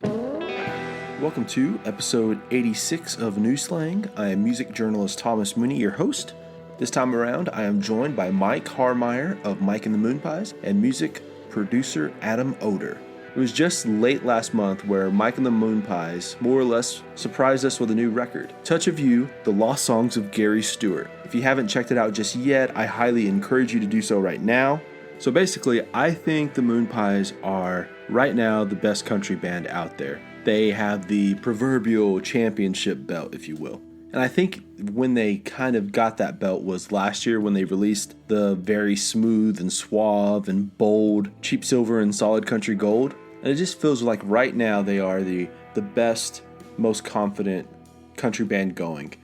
Welcome to episode 86 of New Slang. I am music journalist Thomas Mooney, your host. This time around, I am joined by Mike Harmeier of Mike and The Moonpies and music producer Adam Odor. It was just late last month where Mike and The Moonpies more or less surprised us with a new record, Touch of You, The Lost Songs of Gary Stewart. If you haven't checked it out just yet, I highly encourage you to do so right now. So basically, I think The Moonpies are right now the best country band out there. They have the proverbial championship belt, if you will. And I think when they kind of got that belt was last year when they released the very smooth and suave and bold Cheap Silver and Solid Country Gold. And it just feels like right now they are the best, most confident country band going.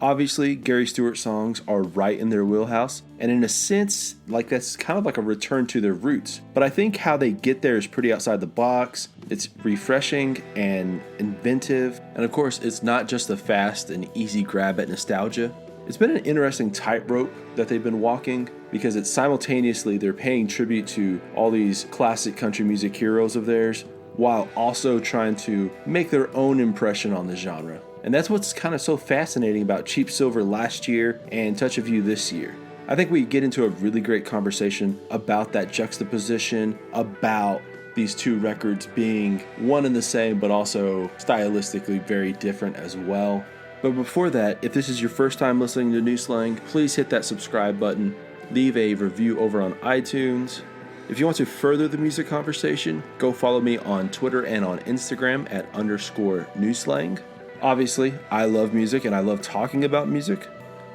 Obviously, Gary Stewart songs are right in their wheelhouse, and in a sense, like that's kind of like a return to their roots. But I think how they get there is pretty outside the box. It's refreshing and inventive, and of course, it's not just a fast and easy grab at nostalgia. It's been an interesting tightrope that they've been walking because it's simultaneously they're paying tribute to all these classic country music heroes of theirs, while also trying to make their own impression on the genre. And that's what's kind of so fascinating about Cheap Silver last year and Touch of You this year. I think we get into a really great conversation about that juxtaposition, about these two records being one and the same, but also stylistically very different as well. But before that, if this is your first time listening to New Slang, please hit that subscribe button, leave a review over on iTunes. If you want to further the music conversation, go follow me on Twitter and on Instagram at _newslang. Obviously, I love music and I love talking about music.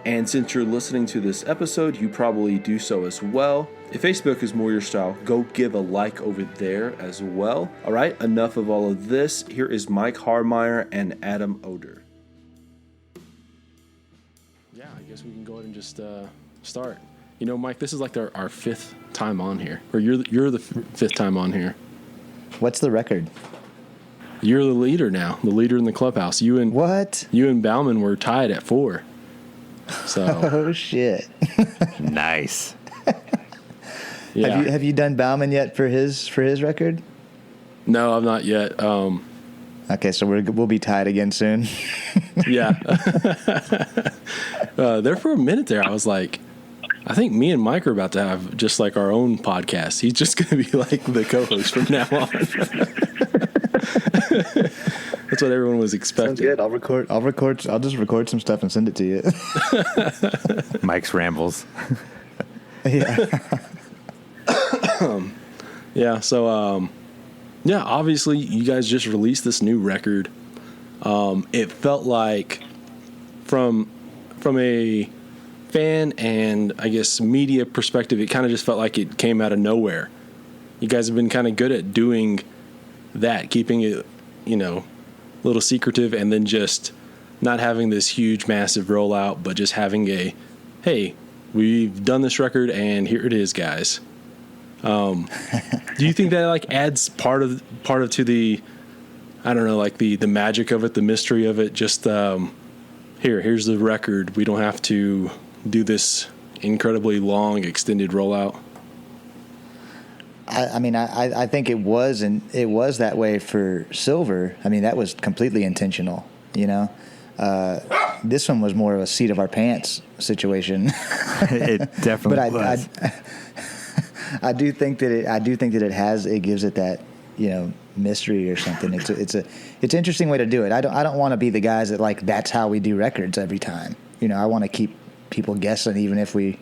And since you're listening to this episode, you probably do so as well. If Facebook is more your style, go give a like over there as well. All right, enough of all of this. Here is Mike Harmeier and Adam Odor. Yeah, I guess we can go ahead and just start. You know, Mike, this is like our fifth time on here. Or you're the fifth time on here. What's the record? You're the leader now, the leader in the clubhouse. You and Bauman were tied at 4. So. Oh shit! Nice. Yeah. Have you done Bauman yet for his record? No, I've not yet. Okay, so we'll be tied again soon. Yeah. There for a minute there, I was like, I think me and Mike are about to have just like our own podcast. He's just going to be like the co-host from now on. That's what everyone was expecting. Sounds good. I'll just record some stuff and send it to you. Mike's rambles. Yeah. Yeah. So, yeah, obviously you guys just released this new record. It felt like from a fan and I guess media perspective, it kind of just felt like it came out of nowhere. You guys have been kind of good at doing that, keeping it, a little secretive, and then just not having this huge, massive rollout, but just having hey, we've done this record and here it is, guys. Do you think that like adds part of to the, I don't know, like the magic of it, the mystery of it? Just here's the record. We don't have to do this incredibly long, extended rollout. I think it was that way for Silver. I mean, that was completely intentional, This one was more of a seat of our pants situation. It definitely was. I do think that it gives it that, mystery or something. It's an interesting way to do it. I don't want to be the guys that like that's how we do records every time. I want to keep people guessing, even if we,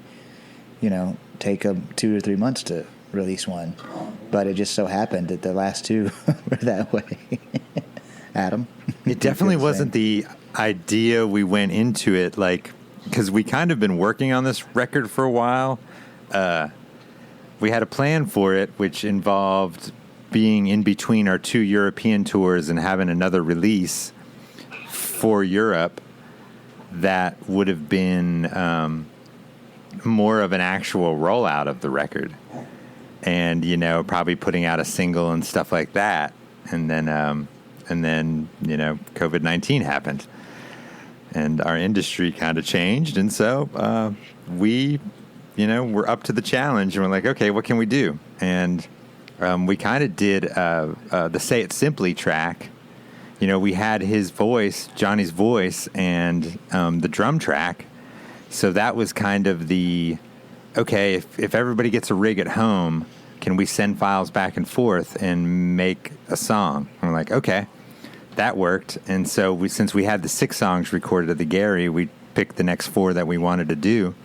take 2 or 3 months to release one, but it just so happened that the last two were that way. Adam? It definitely wasn't the idea we went into it, like, because we kind of been working on this record for a while. We had a plan for it, which involved being in between our 2 European tours and having another release for Europe that would have been more of an actual rollout of the record. And, probably putting out a single and stuff like that. And then, COVID-19 happened. And our industry kind of changed. And so we, we're up to the challenge. And we're like, okay, what can we do? And we kind of did the Say It Simply track. You know, we had his voice, Johnny's voice, and the drum track. So that was kind of the, okay, if everybody gets a rig at home, can we send files back and forth and make a song? And we're like, okay, that worked. And so since we had the 6 songs recorded at the Gary, we picked the next 4 that we wanted to do.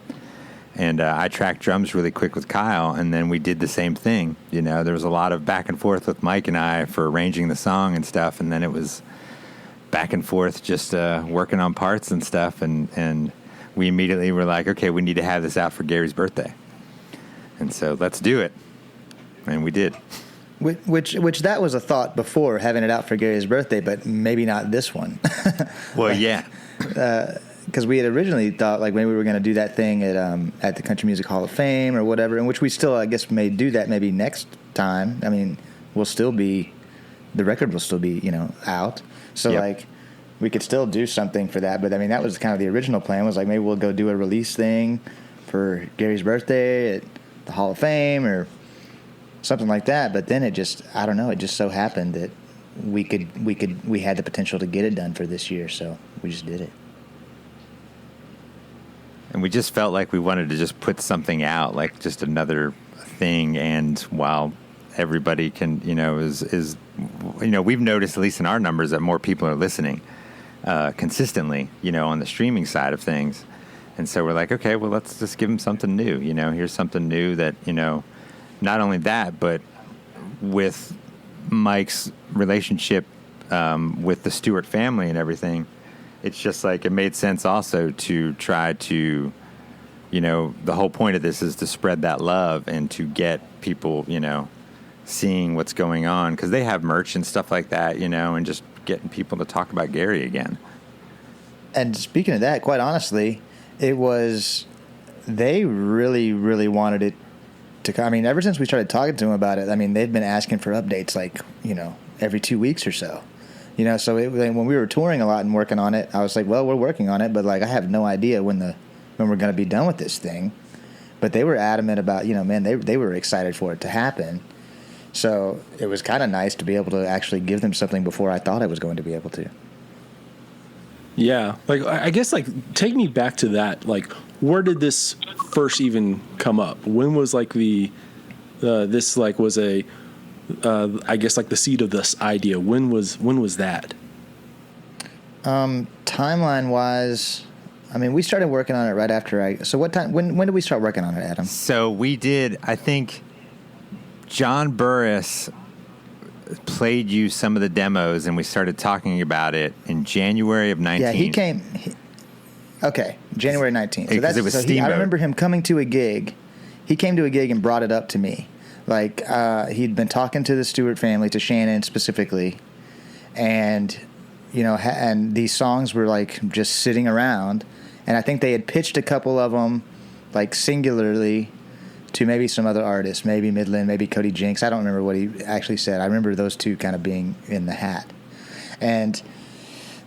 And I tracked drums really quick with Kyle, and then we did the same thing. You know, there was a lot of back and forth with Mike and I for arranging the song and stuff, and then it was back and forth just working on parts and stuff, and we immediately were like, okay, we need to have this out for Gary's birthday. And so let's do it. And we did. Which that was a thought before, having it out for Gary's birthday, but maybe not this one. Well, yeah. Because we had originally thought like maybe we were going to do that thing at the Country Music Hall of Fame or whatever, in which we still, I guess, may do that maybe next time. I mean, the record will still be, you know, out. So, yep. Like, we could still do something for that. But, I mean, that was kind of the original plan, was like maybe we'll go do a release thing for Gary's birthday at the Hall of Fame or something like that. But then it just, I don't know, it just so happened that we had the potential to get it done for this year. So we just did it. And we just felt like we wanted to just put something out, like just another thing. And while everybody can, you know, is you know, we've noticed, at least in our numbers, that more people are listening consistently, you know, on the streaming side of things. And so we're like, okay, well, let's just give them something new. You know, here's something new that, you know, not only that, but with Mike's relationship with the Stewart family and everything, it's just like it made sense also to try to, you know, the whole point of this is to spread that love and to get people, you know, seeing what's going on, because they have merch and stuff like that, you know, and just getting people to talk about Gary again. And speaking of that, quite honestly, they really, really wanted it to come. I mean, ever since we started talking to them about it, I mean, they've been asking for updates like, you know, every 2 weeks or so. You know, so when we were touring a lot and working on it, I was like, well, we're working on it, but like I have no idea when we're going to be done with this thing. But they were adamant about, you know, man, they were excited for it to happen. So it was kind of nice to be able to actually give them something before I thought I was going to be able to. Yeah, like I guess like take me back to that. Like, where did this first even come up? When was like this like was a I guess like the seed of this idea? When was that? Timeline wise, I mean, we started working on it right after so what time? When did we start working on it, Adam? So we did. I think John Burris played you some of the demos, and we started talking about it in January of 19. Yeah, he came. Okay, January 19th. So because it was Steamboat. I remember him coming to a gig. He came to a gig and brought it up to me. Like, he'd been talking to the Stewart family, to Shannon specifically, and, you know, and these songs were, like, just sitting around, and I think they had pitched a couple of them, like, singularly to maybe some other artists, maybe Midland, maybe Cody Jinks. I don't remember what he actually said. I remember those two kind of being in the hat. And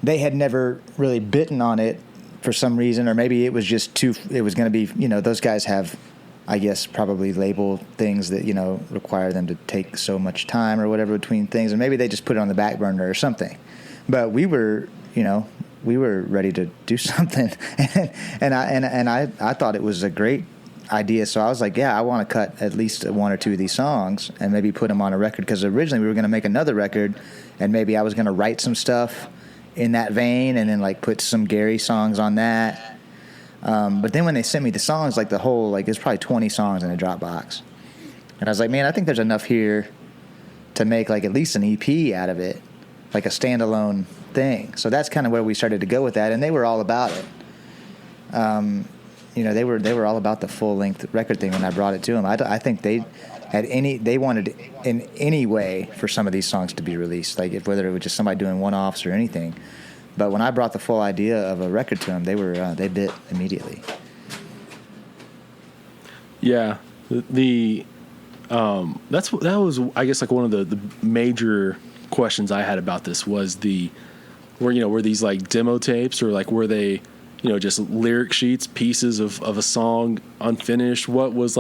they had never really bitten on it for some reason, or maybe it was just it was going to be, you know, those guys have, I guess, probably label things that, you know, require them to take so much time or whatever between things, and maybe they just put it on the back burner or something. But we were, you know, we were ready to do something, and I thought it was a great idea. So I was like, yeah, I want to cut at least 1 or 2 of these songs and maybe put them on a record, because originally we were going to make another record, and maybe I was going to write some stuff in that vein and then like put some Gary songs on that. But then when they sent me the songs, like the whole, like there's probably 20 songs in a Dropbox. And I was like, man, I think there's enough here to make like at least an EP out of it, like a standalone thing. So that's kind of where we started to go with that. And they were all about it. You know, they were all about the full length record thing when I brought it to them. I think they wanted in any way for some of these songs to be released, like whether it was just somebody doing one-offs or anything. But when I brought the full idea of a record to them, they bit immediately. Yeah, that was I guess like one of the major questions I had about this was were these like demo tapes, or like were they, you know, just lyric sheets, pieces of a song unfinished? What was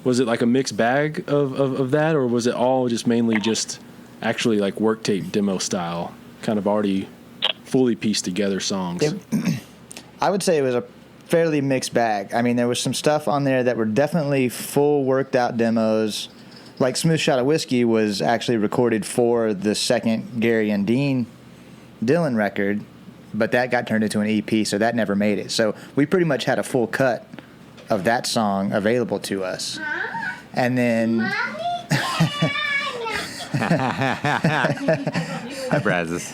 Was it like a mixed bag of that, or was it all just mainly just actually like work tape demo style, kind of already fully pieced together songs? I would say it was a fairly mixed bag. I mean, there was some stuff on there that were definitely full worked out demos. Like Smooth Shot of Whiskey was actually recorded for the second Gary and Dean Dylan record, but that got turned into an EP, so that never made it. So we pretty much had a full cut of that song available to us. And then... Hi, Brazos.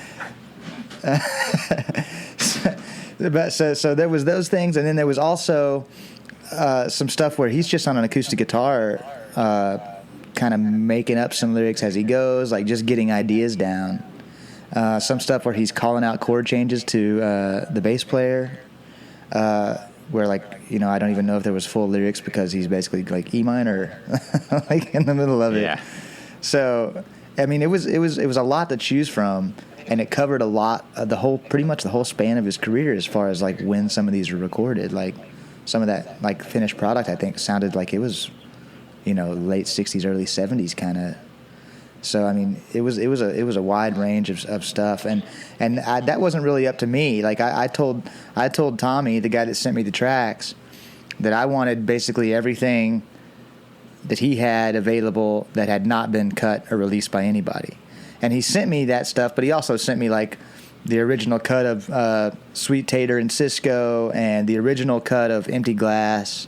So there was those things, and then there was also some stuff where he's just on an acoustic guitar, kind of making up some lyrics as he goes, like just getting ideas down. Some stuff where he's calling out chord changes to the bass player, where like, you know, I don't even know if there was full lyrics because he's basically like E minor, like in the middle of it. Yeah. So I mean, it was a lot to choose from. And it covered a lot of pretty much the whole span of his career as far as like when some of these were recorded. Like some of that like finished product, I think sounded like it was, you know, late '60s, early '70s kind of. So I mean, it was a wide range of stuff, and that wasn't really up to me. Like I told Tommy, the guy that sent me the tracks, that I wanted basically everything that he had available that had not been cut or released by anybody. And he sent me that stuff, but he also sent me like the original cut of Sweet Tater and Cisco, and the original cut of Empty Glass,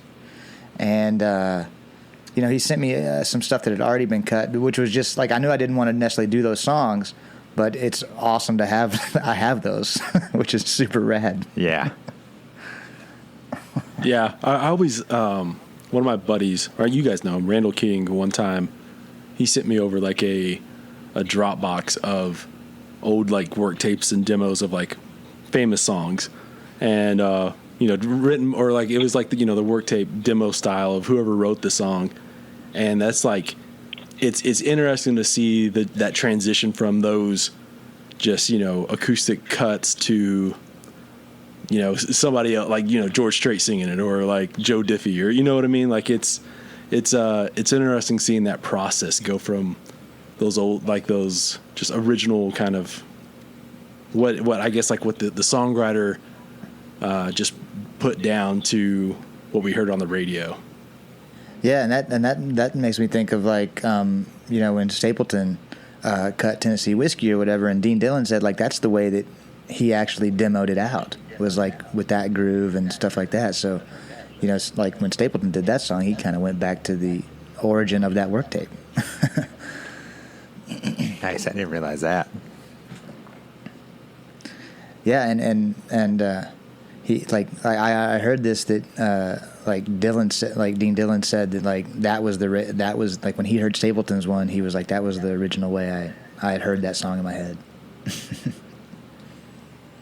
and you know, he sent me some stuff that had already been cut, which was just like, I knew I didn't want to necessarily do those songs, but it's awesome to have. I have those, which is super rad. Yeah. Yeah, I always one of my buddies, or you guys know him, Randall King. One time, he sent me over like a Dropbox of old like work tapes and demos of like famous songs, and you know, written, or like it was like the, you know, the work tape demo style of whoever wrote the song, and that's like it's interesting to see that transition from those just, you know, acoustic cuts to, you know, somebody else, like, you know, George Strait singing it, or like Joe Diffie, or you know what I mean, like it's interesting seeing that process go from those old, like those just original kind of what I guess like what the songwriter just put down to what we heard on the radio. Yeah, and that makes me think of like you know, when Stapleton cut Tennessee Whiskey or whatever, and Dean Dillon said like that's the way that he actually demoed it out, was like with that groove and stuff like that. So, you know, it's like when Stapleton did that song, he kind of went back to the origin of that work tape. Nice. I didn't realize that. Yeah, and he like I heard this that like Dylan said, like Dean Dillon said that like that was like when he heard Stapleton's one, he was like that was the original way I had heard that song in my head.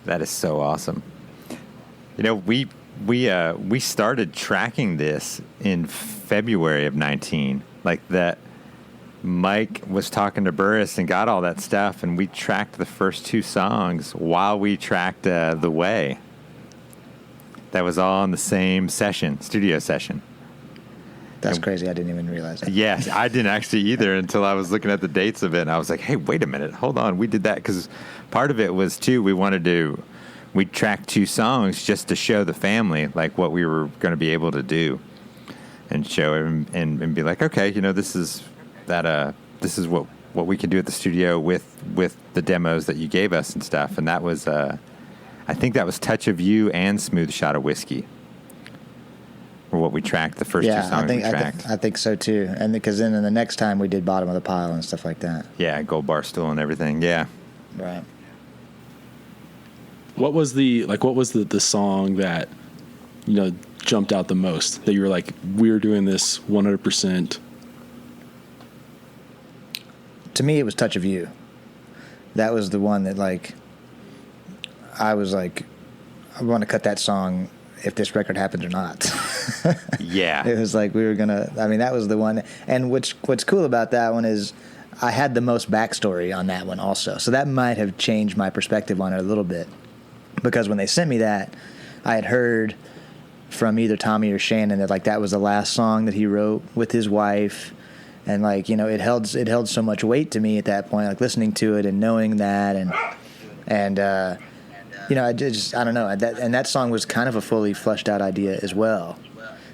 That is so awesome. You know, we started tracking this in February of 19, like that. Mike was talking to Burris and got all that stuff, and we tracked the first two songs while we tracked The Way. That was all in the same session, studio session. That's crazy. I didn't even realize that. Yeah, I didn't actually either until I was looking at the dates of it, and I was like, hey, wait a minute, hold on. We did that because part of it was, too, we tracked two songs just to show the family, like, what we were going to be able to do, and show it and be like, okay, you know, this is what we can do at the studio with the demos that you gave us and stuff. And that was, I think that was Touch of You and Smooth Shot of Whiskey were what we tracked, the first two songs we tracked. I think so too. And because then the next time we did Bottom of the Pile and stuff like that. Yeah, Gold Bar Stool and everything. Yeah. Right. What was the song that, you know, jumped out the most, that you were like, we're doing this 100%? To me, it was Touch of You. That was the one that, like, I was like, I want to cut that song if this record happens or not. Yeah. It was like we were going to, I mean, that was the one. And what's cool about that one is I had the most backstory on that one also. So that might have changed my perspective on it a little bit. Because when they sent me that, I had heard from either Tommy or Shannon that like that was the last song that he wrote with his wife, and like it held so much weight to me at that point, like listening to it and knowing that, and I don't know, that song was kind of a fully fleshed out idea as well.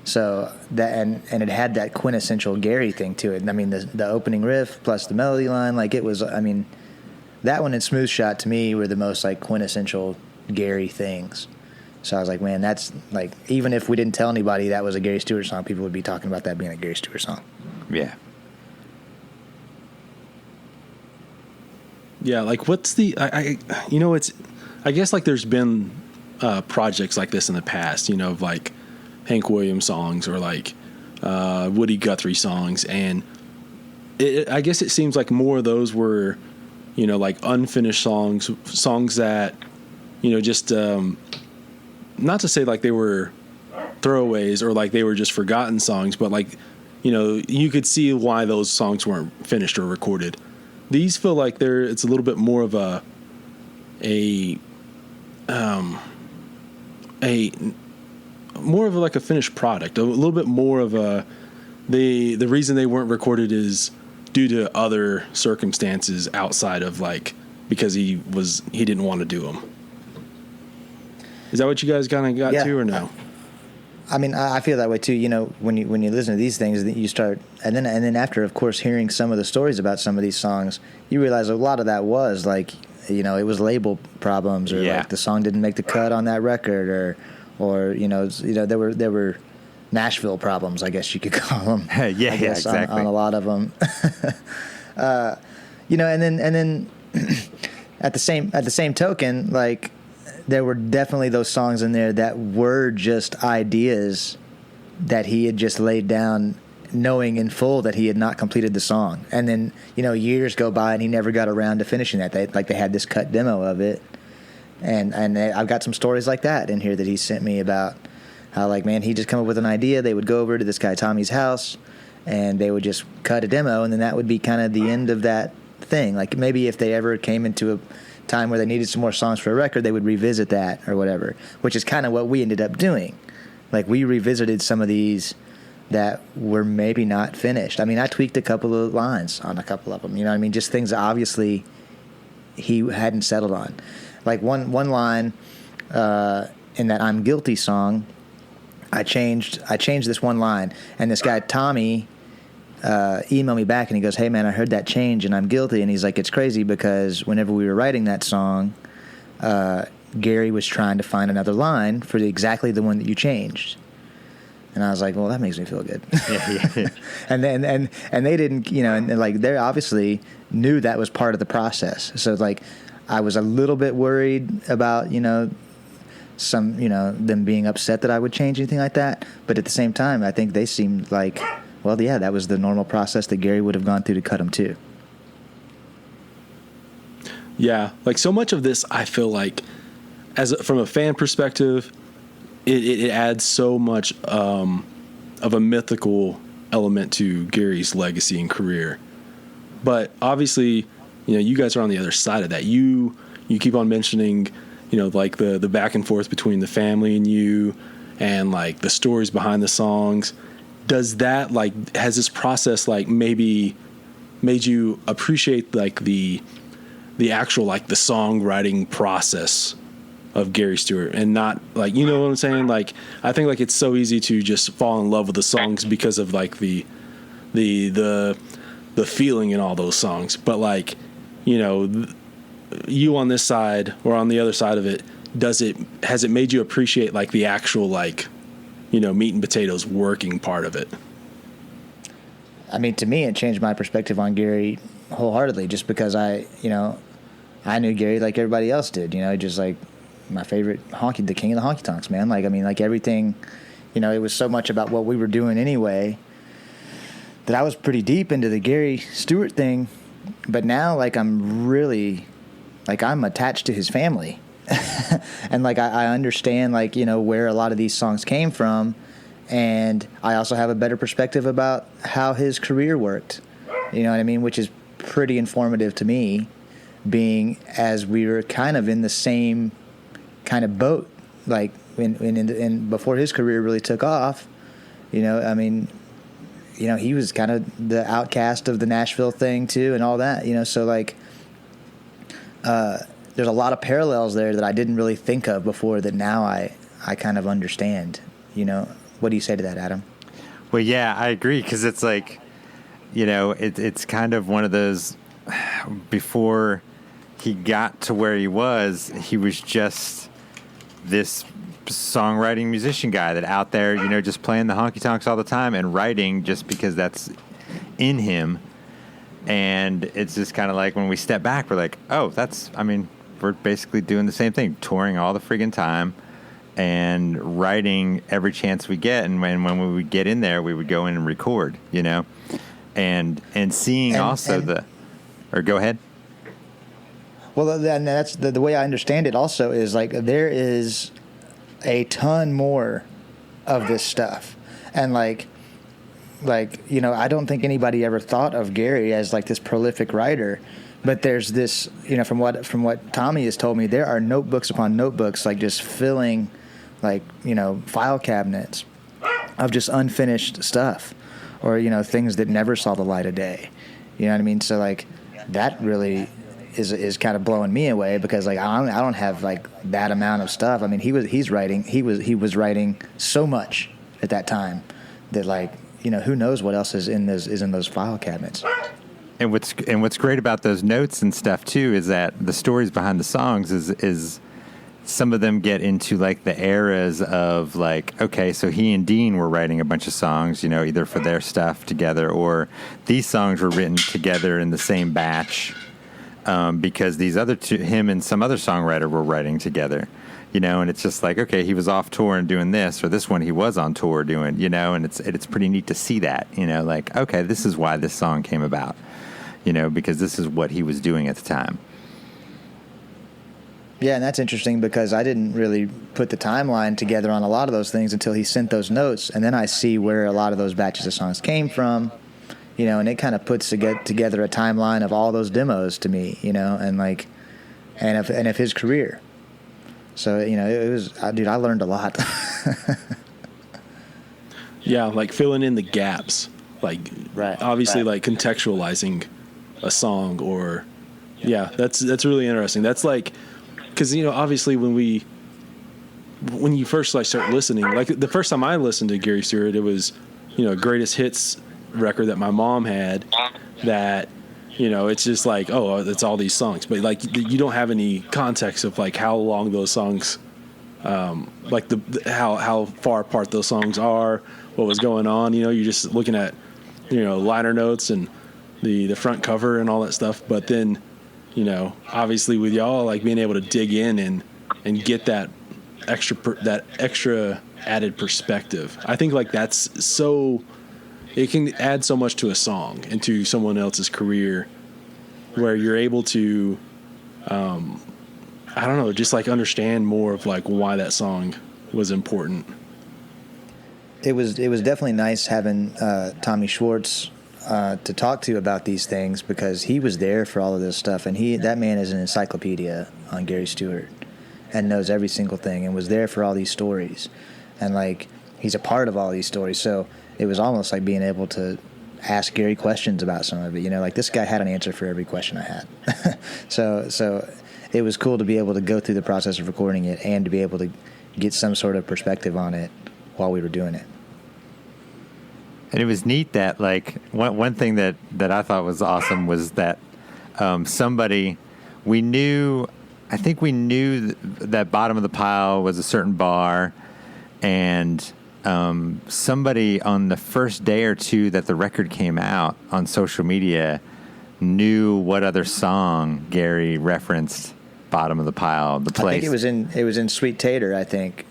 So that and it had that quintessential Gary thing to it. I mean, the opening riff plus the melody line, like it was. I mean, that one and Smooth Shot to me were the most like quintessential Gary things. So I was like, man, that's like, even if we didn't tell anybody that was a Gary Stewart song, people would be talking about that being a Gary Stewart song. Yeah. Yeah, like what's the I guess like there's been projects like this in the past, of like Hank Williams songs or like Woody Guthrie songs, and I guess it seems like more of those were like unfinished songs that just not to say like they were throwaways or like they were just forgotten songs, but like you could see why those songs weren't finished or recorded. These feel like it's a little bit more of a more of like a finished product, a little bit more of the reason they weren't recorded is due to other circumstances outside of like because he didn't want to do them. Is that what you guys kind of got to, or no? I mean, I feel that way too. When you listen to these things, you start, and then after, of course, hearing some of the stories about some of these songs, you realize a lot of that was like, it was label problems, or like the song didn't make the cut on that record, or there were Nashville problems, I guess you could call them. Yeah, exactly. On a lot of them. And then at the same token, like, there were definitely those songs in there that were just ideas that he had just laid down, knowing in full that he had not completed the song. And then, years go by and he never got around to finishing that. They had this cut demo of it. And I've got some stories like that in here that he sent me about how, like, man, he just come up with an idea. They would go over to this guy Tommy's house and they would just cut a demo, and then that would be kind of the end of that thing. Like, maybe if they ever came into a time where they needed some more songs for a record, they would revisit that or whatever, which is kind of what we ended up doing. Like, we revisited some of these that were maybe not finished. I mean, I tweaked a couple of lines on a couple of them, just things that obviously he hadn't settled on. Like one line in that I'm Guilty song, I changed this one line, and this guy Tommy emailed me back and he goes, "Hey man, I heard that change and I'm guilty." And he's like, "It's crazy because whenever we were writing that song, Gary was trying to find another line for exactly the one that you changed." And I was like, "Well, that makes me feel good." Yeah. and they didn't, and like they obviously knew that was part of the process. So like, I was a little bit worried about some them being upset that I would change anything like that. But at the same time, I think they seemed like, well, yeah, that was the normal process that Gary would have gone through to cut them too. Yeah, like so much of this, I feel like, from a fan perspective, it adds so much of a mythical element to Gary's legacy and career. But obviously, you guys are on the other side of that. You keep on mentioning, like the back and forth between the family and you, and like the stories behind the songs. Does that, like, has this process like maybe made you appreciate like the actual, like, the songwriting process of Gary Stewart, and not like, what I'm saying? Like, I think like it's so easy to just fall in love with the songs because of like the feeling in all those songs. But like, you on this side or on the other side of it, has it made you appreciate like the actual, like, meat and potatoes working part of it? I mean, to me, it changed my perspective on Gary wholeheartedly, just because I knew Gary like everybody else did, just like my favorite the king of the honky-tonks, man. Like, I mean, like everything, it was so much about what we were doing anyway that I was pretty deep into the Gary Stewart thing. But now, like, I'm really, like, I'm attached to his family. And like, I understand, like, where a lot of these songs came from. And I also have a better perspective about how his career worked, you know what I mean? Which is pretty informative to me, being as we were kind of in the same kind of boat, like and before his career really took off, I mean, he was kind of the outcast of the Nashville thing too, and all that, so like, there's a lot of parallels there that I didn't really think of before that now I kind of understand, What do you say to that, Adam? Well, yeah, I agree, because it's like, it's kind of one of those, before he got to where he was just this songwriting musician guy that out there, just playing the honky-tonks all the time and writing just because that's in him. And it's just kind of like when we step back, we're like, oh, we're basically doing the same thing, touring all the friggin' time and writing every chance we get. And when we would get in there, we would go in and record, and seeing or go ahead. Well, then that's the way I understand it also is like there is a ton more of this stuff. And like, I don't think anybody ever thought of Gary as like this prolific writer, but there's this, from what Tommy has told me, there are notebooks upon notebooks, like just filling like, file cabinets of just unfinished stuff or, things that never saw the light of day. You know what I mean? So like that really is kind of blowing me away because like I don't have like that amount of stuff. I mean, he was writing so much at that time that like, who knows what else is in those file cabinets. And what's great about those notes and stuff too is that the stories behind the songs is some of them get into like the eras of like, okay, so he and Dean were writing a bunch of songs, either for their stuff together or these songs were written together in the same batch because these other two, him and some other songwriter were writing together, and it's just like, okay, he was off tour and doing this, or this one he was on tour doing, and it's pretty neat to see that, like, okay, this is why this song came about, because this is what he was doing at the time. Yeah, and that's interesting because I didn't really put the timeline together on a lot of those things until he sent those notes, and then I see where a lot of those batches of songs came from, and it kind of puts together a timeline of all those demos to me, and like, and of his career. So it was, dude, I learned a lot. Yeah, like filling in the gaps, like right, obviously right. Like contextualizing a song, or yeah, that's really interesting. That's like. Because, obviously when you first like start listening, like the first time I listened to Gary Stewart, it was, greatest hits record that my mom had that, it's just like, oh, it's all these songs. But like you don't have any context of like how long those songs, like how far apart those songs are, what was going on. You're just looking at, liner notes and the front cover and all that stuff. But then, obviously with y'all, like being able to dig in and get that extra added perspective. I think like that's so, it can add so much to a song and to someone else's career where you're able to, I don't know, just like understand more of like why that song was important. It was definitely nice having Tommy Schwartz to talk to about these things because he was there for all of this stuff, and that man is an encyclopedia on Gary Stewart and knows every single thing and was there for all these stories, and like he's a part of all these stories. So it was almost like being able to ask Gary questions about some of it. Like this guy had an answer for every question I had. so it was cool to be able to go through the process of recording it and to be able to get some sort of perspective on it while we were doing it. And it was neat that, like, one thing that I thought was awesome was that somebody, I think we knew that Bottom of the Pile was a certain bar, and somebody on the first day or two that the record came out on social media knew what other song Gary referenced Bottom of the Pile, the place. I think it was in Sweet Tater, I think.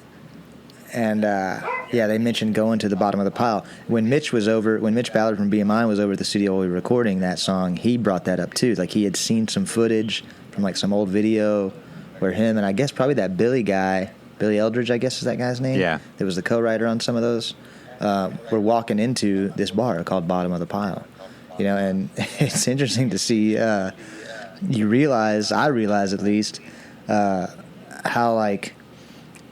And they mentioned going to the Bottom of the Pile. When Mitch Ballard from BMI was over at the studio while we were recording that song, he brought that up too. Like he had seen some footage from like some old video where him and I guess probably that Billy guy, Billy Eldridge, I guess is that guy's name. Yeah, that was the co-writer on some of those. Were walking into this bar called Bottom of the Pile, and it's interesting to see. I realize at least how like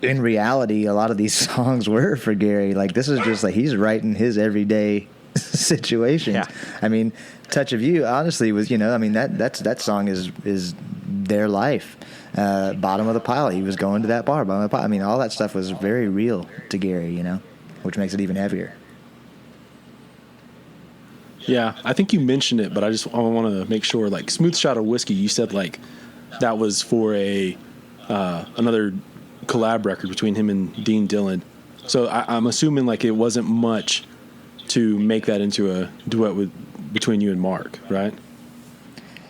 in reality, a lot of these songs were for Gary. Like, this is just like he's writing his everyday situations. Yeah. I mean, Touch of You, honestly, was, you know, I mean, that song is their life. Bottom of the pile. He was going to that bar, bottom of the pile. I mean, all that stuff was very real to Gary, you know, which makes it even heavier. Yeah, I think you mentioned it, but I want to make sure. Like Smooth Shot of Whiskey, you said like that was for a another collab record between him and Dean Dillon. So I'm assuming like it wasn't much to make that into a duet between you and Mark, right?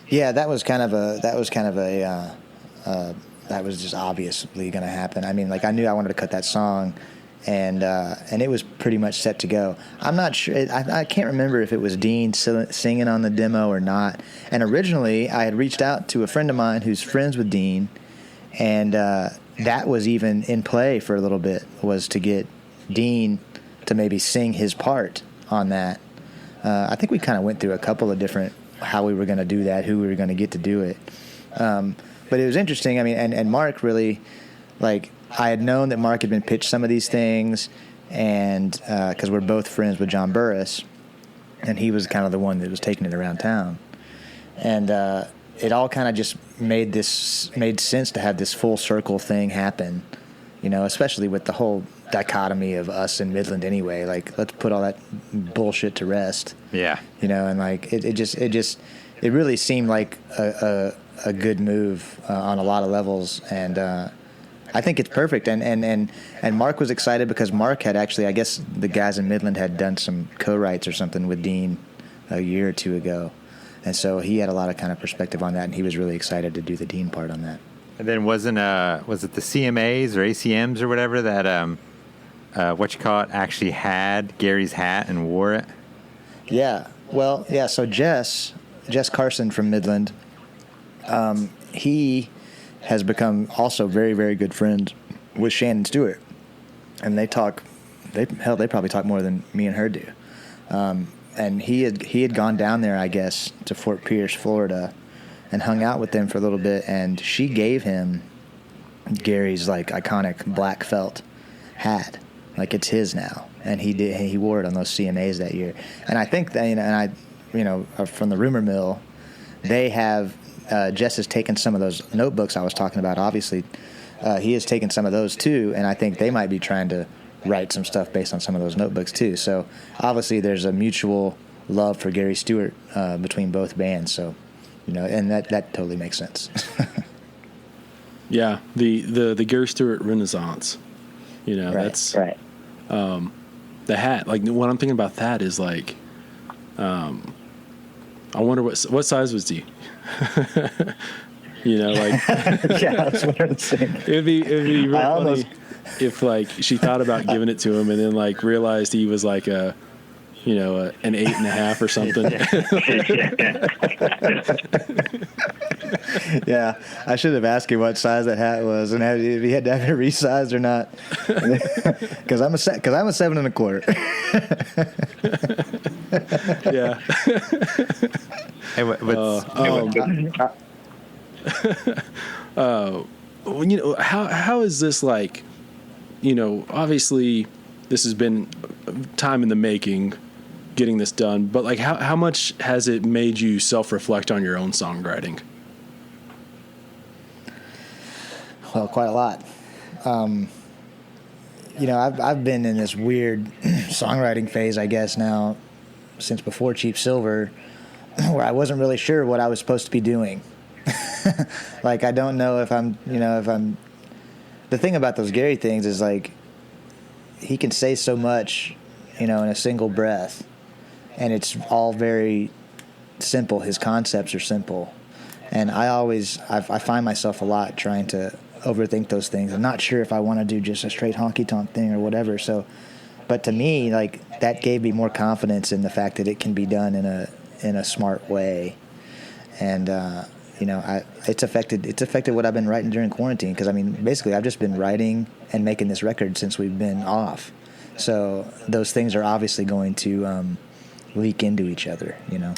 Yeah, that was just obviously going to happen. I mean, like I knew I wanted to cut that song. And it was pretty much set to go. I'm not sure. I can't remember if it was Dean singing on the demo or not. And originally, I had reached out to a friend of mine who's friends with Dean, and that was even in play for a little bit, was to get Dean to maybe sing his part on that. I think we kind of went through a couple of different how we were going to do that, who we were going to get to do it. But it was interesting. I mean, and Mark really, like, I had known that Mark had been pitched some of these things, and because we're both friends with John Burris, and he was kind of the one that was taking it around town, and it all kind of just made sense to have this full circle thing happen, you know, especially with the whole dichotomy of us in Midland anyway. Like, let's put all that bullshit to rest. Yeah, you know, and like it really seemed like a good move on a lot of levels, and. I think it's perfect, and Mark was excited because Mark had actually, I guess the guys in Midland had done some co-writes or something with Dean a year or two ago, and so he had a lot of kind of perspective on that, and he was really excited to do the Dean part on that. and then was it the CMAs or ACMs or whatever that actually had Gary's hat and wore it? Yeah, well, yeah. So Jess Carson from Midland, he has become also very, very good friends with Shannon Stewart, and they probably talk more than me and her do. And he had gone down there, I guess, to Fort Pierce, Florida, and hung out with them for a little bit, and she gave him Gary's like iconic black felt hat, like it's his now, and he wore it on those CMAs that year. And I think that, from the rumor mill, they have. Jess has taken some of those notebooks I was talking about. Obviously, he has taken some of those too, and I think they might be trying to write some stuff based on some of those notebooks too. So obviously, there's a mutual love for Gary Stewart between both bands. So, you know, and that totally makes sense. Yeah, the Gary Stewart Renaissance. You know, right, that's right. The hat. Like, what I'm thinking about that is like, I wonder what size was he? You know, like yeah, that's what I'm saying. It'd be real funny if like she thought about giving it to him and then like realized he was like an 8.5 or something. Yeah, I should have asked him what size that hat was and if he had to have it resized or not. Because I'm a 7.25. Yeah. Hey, how is this like? You know, obviously, this has been time in the making, getting this done. But like, how much has it made you self-reflect on your own songwriting? Well, quite a lot. I've been in this weird songwriting phase, I guess, now since before Cheap Silver, where I wasn't really sure what I was supposed to be doing. Like, I don't know if I'm. The thing about those Gary things is, like, he can say so much, in a single breath, and it's all very simple. His concepts are simple, and I find myself a lot trying to overthink those things. I'm not sure if I want to do just a straight honky-tonk thing or whatever. So, but to me, like, that gave me more confidence in the fact that it can be done in a smart way, and it's affected what I've been writing during quarantine, because I mean, basically, I've just been writing and making this record since we've been off. So those things are obviously going to leak into each other, Yeah.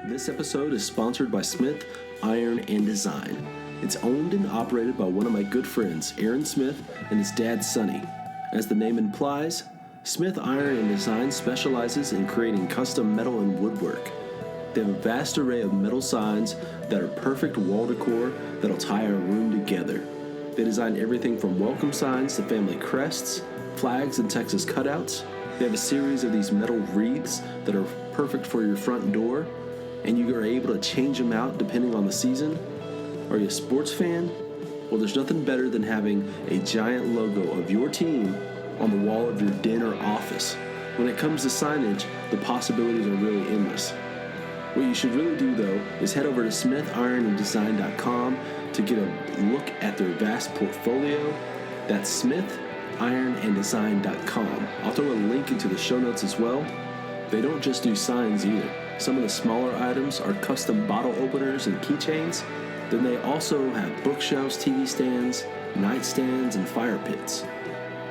This episode is sponsored by Smith Iron and Design. It's owned and operated by one of my good friends, Aaron Smith, and his dad, Sonny. As the name implies, Smith Iron and Design specializes in creating custom metal and woodwork. They have a vast array of metal signs that are perfect wall decor that'll tie our room together. They design everything from welcome signs to family crests, flags, and Texas cutouts. They have a series of these metal wreaths that are perfect for your front door, and you are able to change them out depending on the season. Are you a sports fan? Well, there's nothing better than having a giant logo of your team on the wall of your den or office. When it comes to signage, the possibilities are really endless. What you should really do, though, is head over to smithironanddesign.com to get a look at their vast portfolio. That's smithironanddesign.com. I'll throw a link into the show notes as well. They don't just do signs either. Some of the smaller items are custom bottle openers and keychains. Then they also have bookshelves, TV stands, nightstands, and fire pits.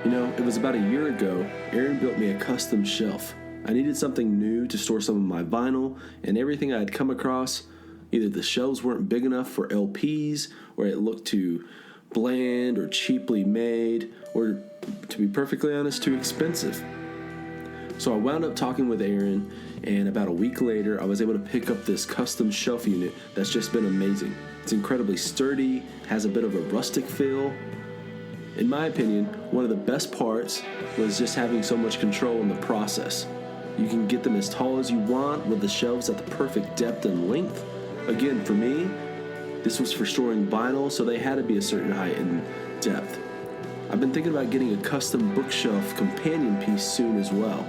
You know, it was about a year ago, Aaron built me a custom shelf. I needed something new to store some of my vinyl, and everything I had come across, either the shelves weren't big enough for LPs, or it looked too bland or cheaply made, or, to be perfectly honest, too expensive. So I wound up talking with Aaron, and about a week later, I was able to pick up this custom shelf unit that's just been amazing. It's incredibly sturdy, has a bit of a rustic feel. In my opinion, one of the best parts was just having so much control in the process. You can get them as tall as you want with the shelves at the perfect depth and length. Again, for me, this was for storing vinyl, so they had to be a certain height and depth. I've been thinking about getting a custom bookshelf companion piece soon as well.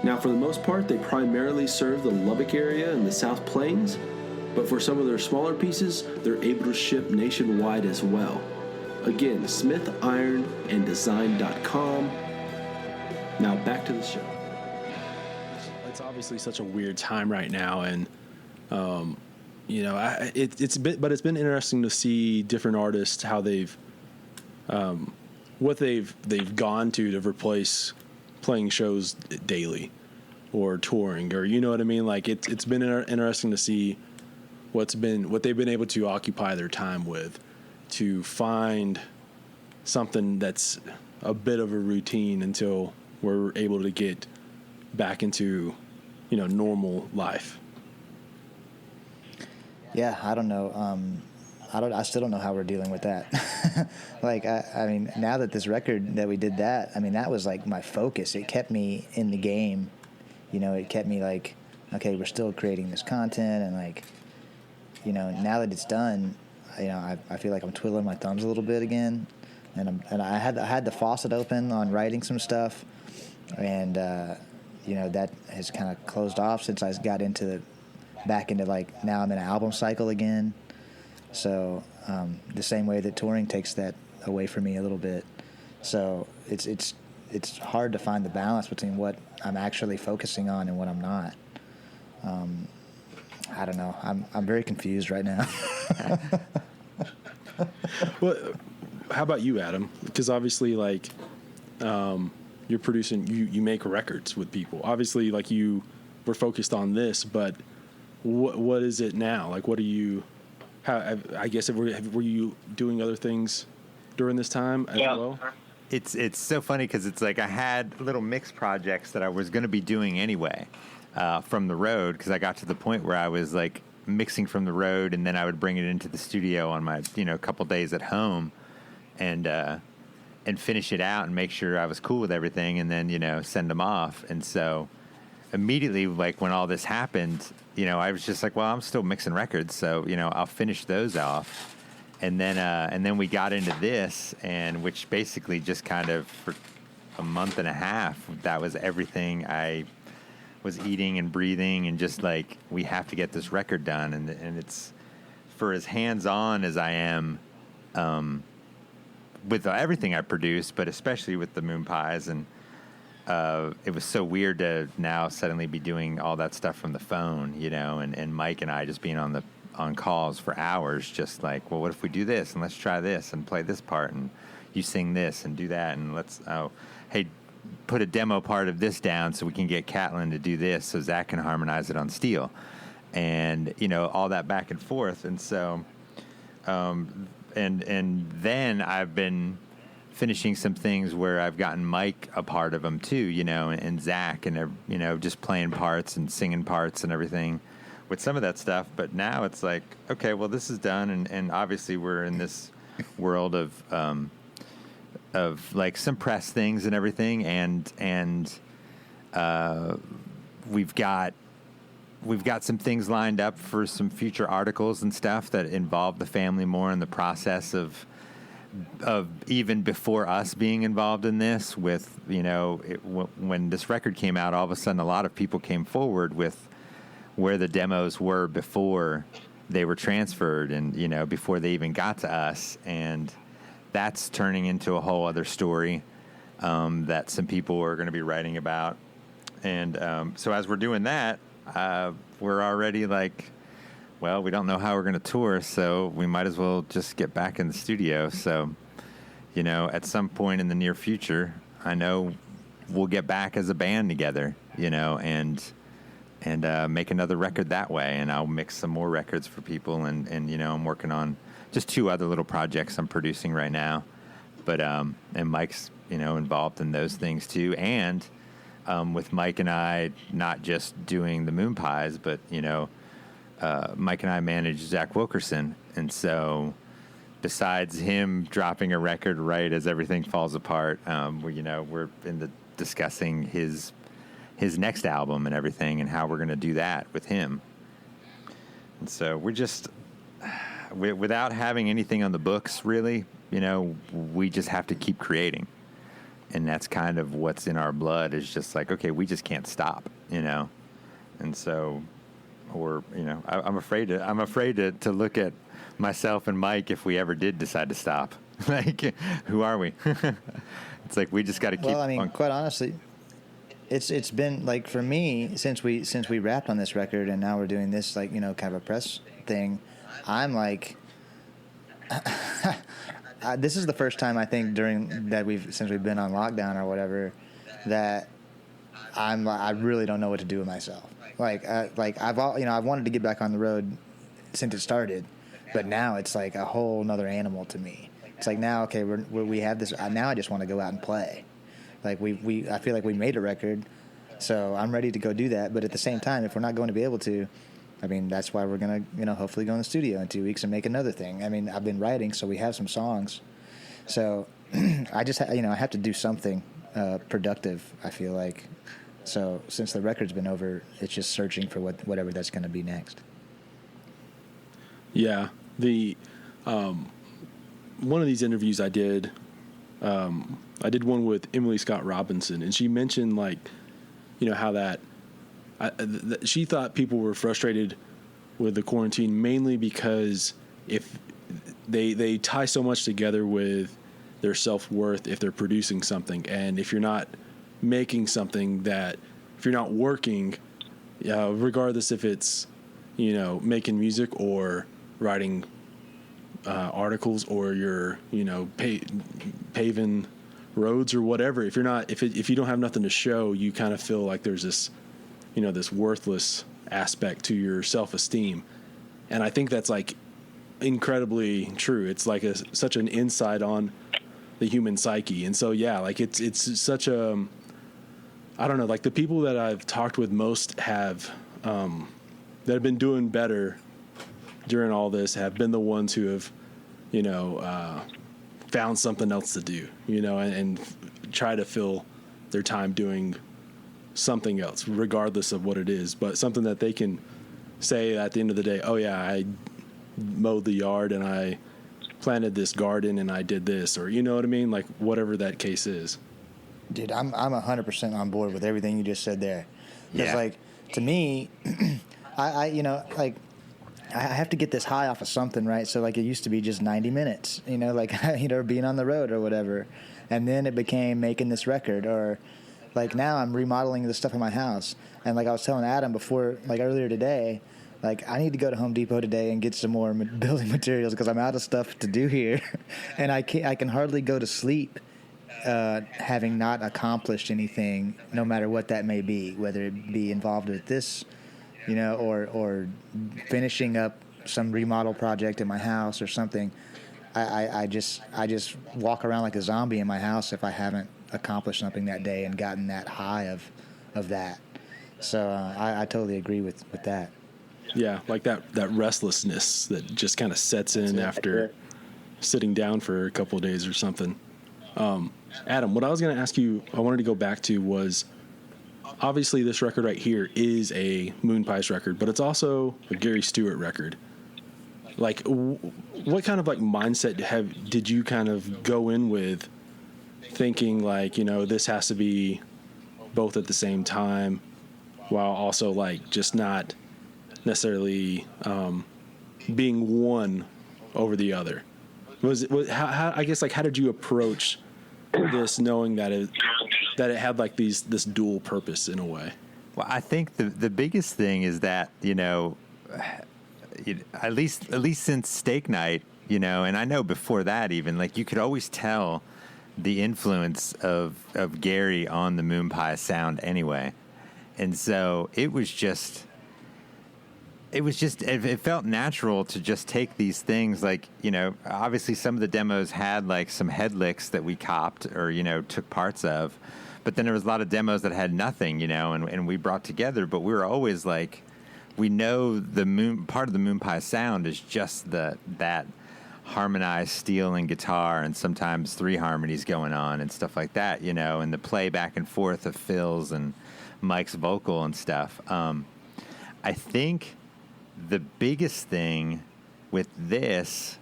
Now, for the most part, they primarily serve the Lubbock area and the South Plains, but for some of their smaller pieces, they're able to ship nationwide as well. Again, smithironanddesign.com. Now back to the show. It's obviously such a weird time right now, and it's been interesting to see different artists how they've what they've gone to replace playing shows daily or touring, or you know what I mean. Like it's been interesting to see what they've been able to occupy their time with, to find something that's a bit of a routine until we're able to get back into, normal life. Yeah, I don't know. I still don't know how we're dealing with that. Like, I mean, now that this record that we did that, I mean, that was like my focus. It kept me in the game. It kept me like, okay, we're still creating this content, and like, now that it's done, I feel like I'm twiddling my thumbs a little bit again, and I had the faucet open on writing some stuff, and that has kind of closed off since I got back into like, now I'm in an album cycle again. So the same way that touring takes that away from me a little bit. So it's hard to find the balance between what I'm actually focusing on and what I'm not. I don't know. I'm very confused right now. Well, how about you, Adam? Because obviously, like, you're producing, you make records with people. Obviously, like, you were focused on this, but what is it now? Like, what are you? I guess were you doing other things during this time as well? It's so funny because it's like I had little mix projects that I was going to be doing anyway from the road, because I got to the point where I was like mixing from the road, and then I would bring it into the studio on my couple days at home and finish it out and make sure I was cool with everything, and then send them off. And so immediately, like when all this happened, I was just like, well, I'm still mixing records, so I'll finish those off. And then we got into this, and which basically just kind of for a month and a half, that was everything I was eating and breathing, and just like, we have to get this record done. And it's, for as hands-on as I am with everything I produce, but especially with the Moonpies, and it was so weird to now suddenly be doing all that stuff from the phone, and Mike and I just being on calls for hours, just like, well, what if we do this, and let's try this and play this part, and you sing this and do that, and hey, put a demo part of this down so we can get Catlin to do this so Zach can harmonize it on steel. and all that back and forth. And so, and then I've been finishing some things where I've gotten Mike a part of them too, and Zach, and just playing parts and singing parts and everything with some of that stuff. But now it's like, okay, well, this is done, and obviously we're in this world of like some press things and everything, and we've got some things lined up for some future articles and stuff that involve the family more in the process of even before us being involved in this. With when this record came out, all of a sudden a lot of people came forward with where the demos were before they were transferred, and before they even got to us, and that's turning into a whole other story that some people are going to be writing about. And so as we're doing that, we're already like, well, we don't know how we're going to tour, so we might as well just get back in the studio. So, at some point in the near future, I know we'll get back as a band together, and make another record that way. And I'll mix some more records for people. And I'm working on just 2 other little projects I'm producing right now. But, and Mike's, involved in those things too. And, with Mike and I, not just doing the Moonpies, but, Mike and I manage Zach Wilkerson. And so besides him dropping a record right as everything falls apart, we're discussing his next album and everything, and how we're going to do that with him. And so we're just, without having anything on the books, really, we just have to keep creating. And that's kind of what's in our blood, is just like, okay, we just can't stop, And so, I'm afraid to look at myself and Mike if we ever did decide to stop. Like, who are we? It's like, we just got to keep. Well, I mean, quite honestly, it's been like, for me, since we wrapped on this record and now we're doing this, like, kind of a press thing, I'm like, this is the first time I think since we've been on lockdown or whatever, that I really don't know what to do with myself. I've wanted to get back on the road since it started, but now it's like a whole nother animal to me. It's like, now, okay, we have this. Now I just want to go out and play. Like I feel like we made a record, so I'm ready to go do that. But at the same time, if we're not going to be able to, I mean, that's why we're gonna, hopefully go in the studio in 2 weeks and make another thing. I mean, I've been writing, so we have some songs. So I just, I have to do something productive, I feel like. So since the record's been over, it's just searching for whatever that's going to be next. Yeah, the one of these interviews I did one with Emily Scott Robinson, and she mentioned, like, how that she thought people were frustrated with the quarantine mainly because if they tie so much together with their self-worth if they're producing something, and if you're not making something, that if you're not working, regardless if it's making music or writing articles, or you're paving roads or whatever, if you don't have nothing to show, you kind of feel like there's this this worthless aspect to your self-esteem. And I think that's like incredibly true. It's like such an insight on the human psyche. And so, yeah, like it's such a, I don't know, like the people that I've talked with most that have been doing better during all this have been the ones who have, found something else to do, and try to fill their time doing something else, regardless of what it is, but something that they can say at the end of the day, oh yeah, I mowed the yard and I planted this garden and I did this, or what I mean? Like, whatever that case is. Dude, I'm 100% on board with everything you just said there. Because, like, to me, I have to get this high off of something, right? So, like, it used to be just 90 minutes, like, being on the road or whatever. And then it became making this record, or, like, now I'm remodeling the stuff in my house. And, like, I was telling Adam before, like, earlier today, like, I need to go to Home Depot today and get some more building materials because I'm out of stuff to do here. And I can hardly go to sleep having not accomplished anything, no matter what that may be, whether it be involved with this or finishing up some remodel project in my house or something. I just walk around like a zombie in my house if I haven't accomplished something that day and gotten that high of that. So I totally agree with that. Yeah, like that restlessness that just kind of sets in after sitting down for a couple of days or something. Adam, what I was going to ask you, I wanted to go back to was, obviously this record right here is a Moonpies record, but it's also a Gary Stewart record. Like, what kind of like mindset did you kind of go in with, thinking like, this has to be both at the same time, while also like just not necessarily being one over the other? How did you approach this, knowing that it had like this dual purpose in a way? Well, I think the biggest thing is that, at least since Steak Night, and I know before that even, like, you could always tell the influence of Gary on the Moonpies sound anyway. And so it felt natural to just take these things, like, obviously some of the demos had like some head licks that we copped or, took parts of, but then there was a lot of demos that had nothing, and we brought together, but we were always like, we know part of the Moonpies sound is just that harmonized steel and guitar and sometimes 3 harmonies going on and stuff like that, and the play back and forth of Phil's and Mike's vocal and stuff. I think the biggest thing with this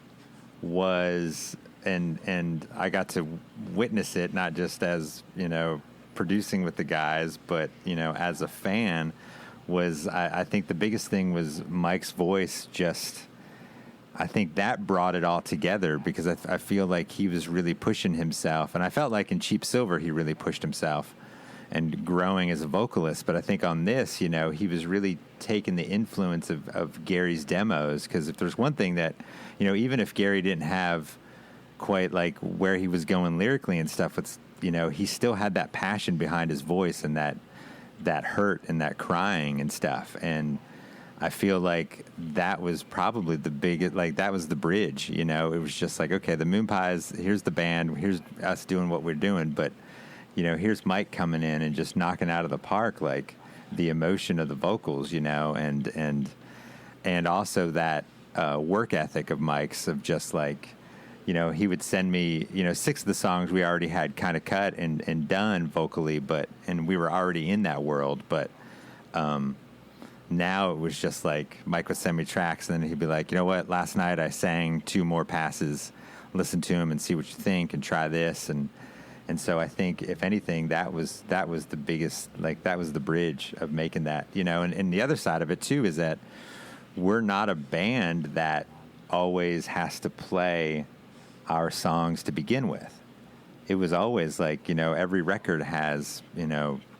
was, and I got to witness it, not just as, producing with the guys, but, as a fan, was I think the biggest thing was Mike's voice. I think that brought it all together, because I feel like he was really pushing himself, and I felt like in Cheap Silver he really pushed himself and growing as a vocalist. But I think on this, he was really taking the influence of Gary's demos, because if there's one thing that, even if Gary didn't have quite like where he was going lyrically and stuff, it's, he still had that passion behind his voice and that hurt and that crying and stuff. And I feel like that was probably the biggest, like, that was the bridge, it was just like, okay, the Moonpies, here's the band, here's us doing what we're doing, but here's Mike coming in and just knocking out of the park, like, the emotion of the vocals, and also that work ethic of Mike's, of just like, he would send me, 6 of the songs we already had kind of cut and done vocally, and we were already in that world, but now it was just like Mike would send me tracks, and then he'd be like, you know what, last night I sang 2 more passes, listen to them and see what you think and try this. And so I think, if anything, that was the biggest, like, that was the bridge of making that, and the other side of it too is that we're not a band that always has to play our songs to begin with. It was always like, every record has,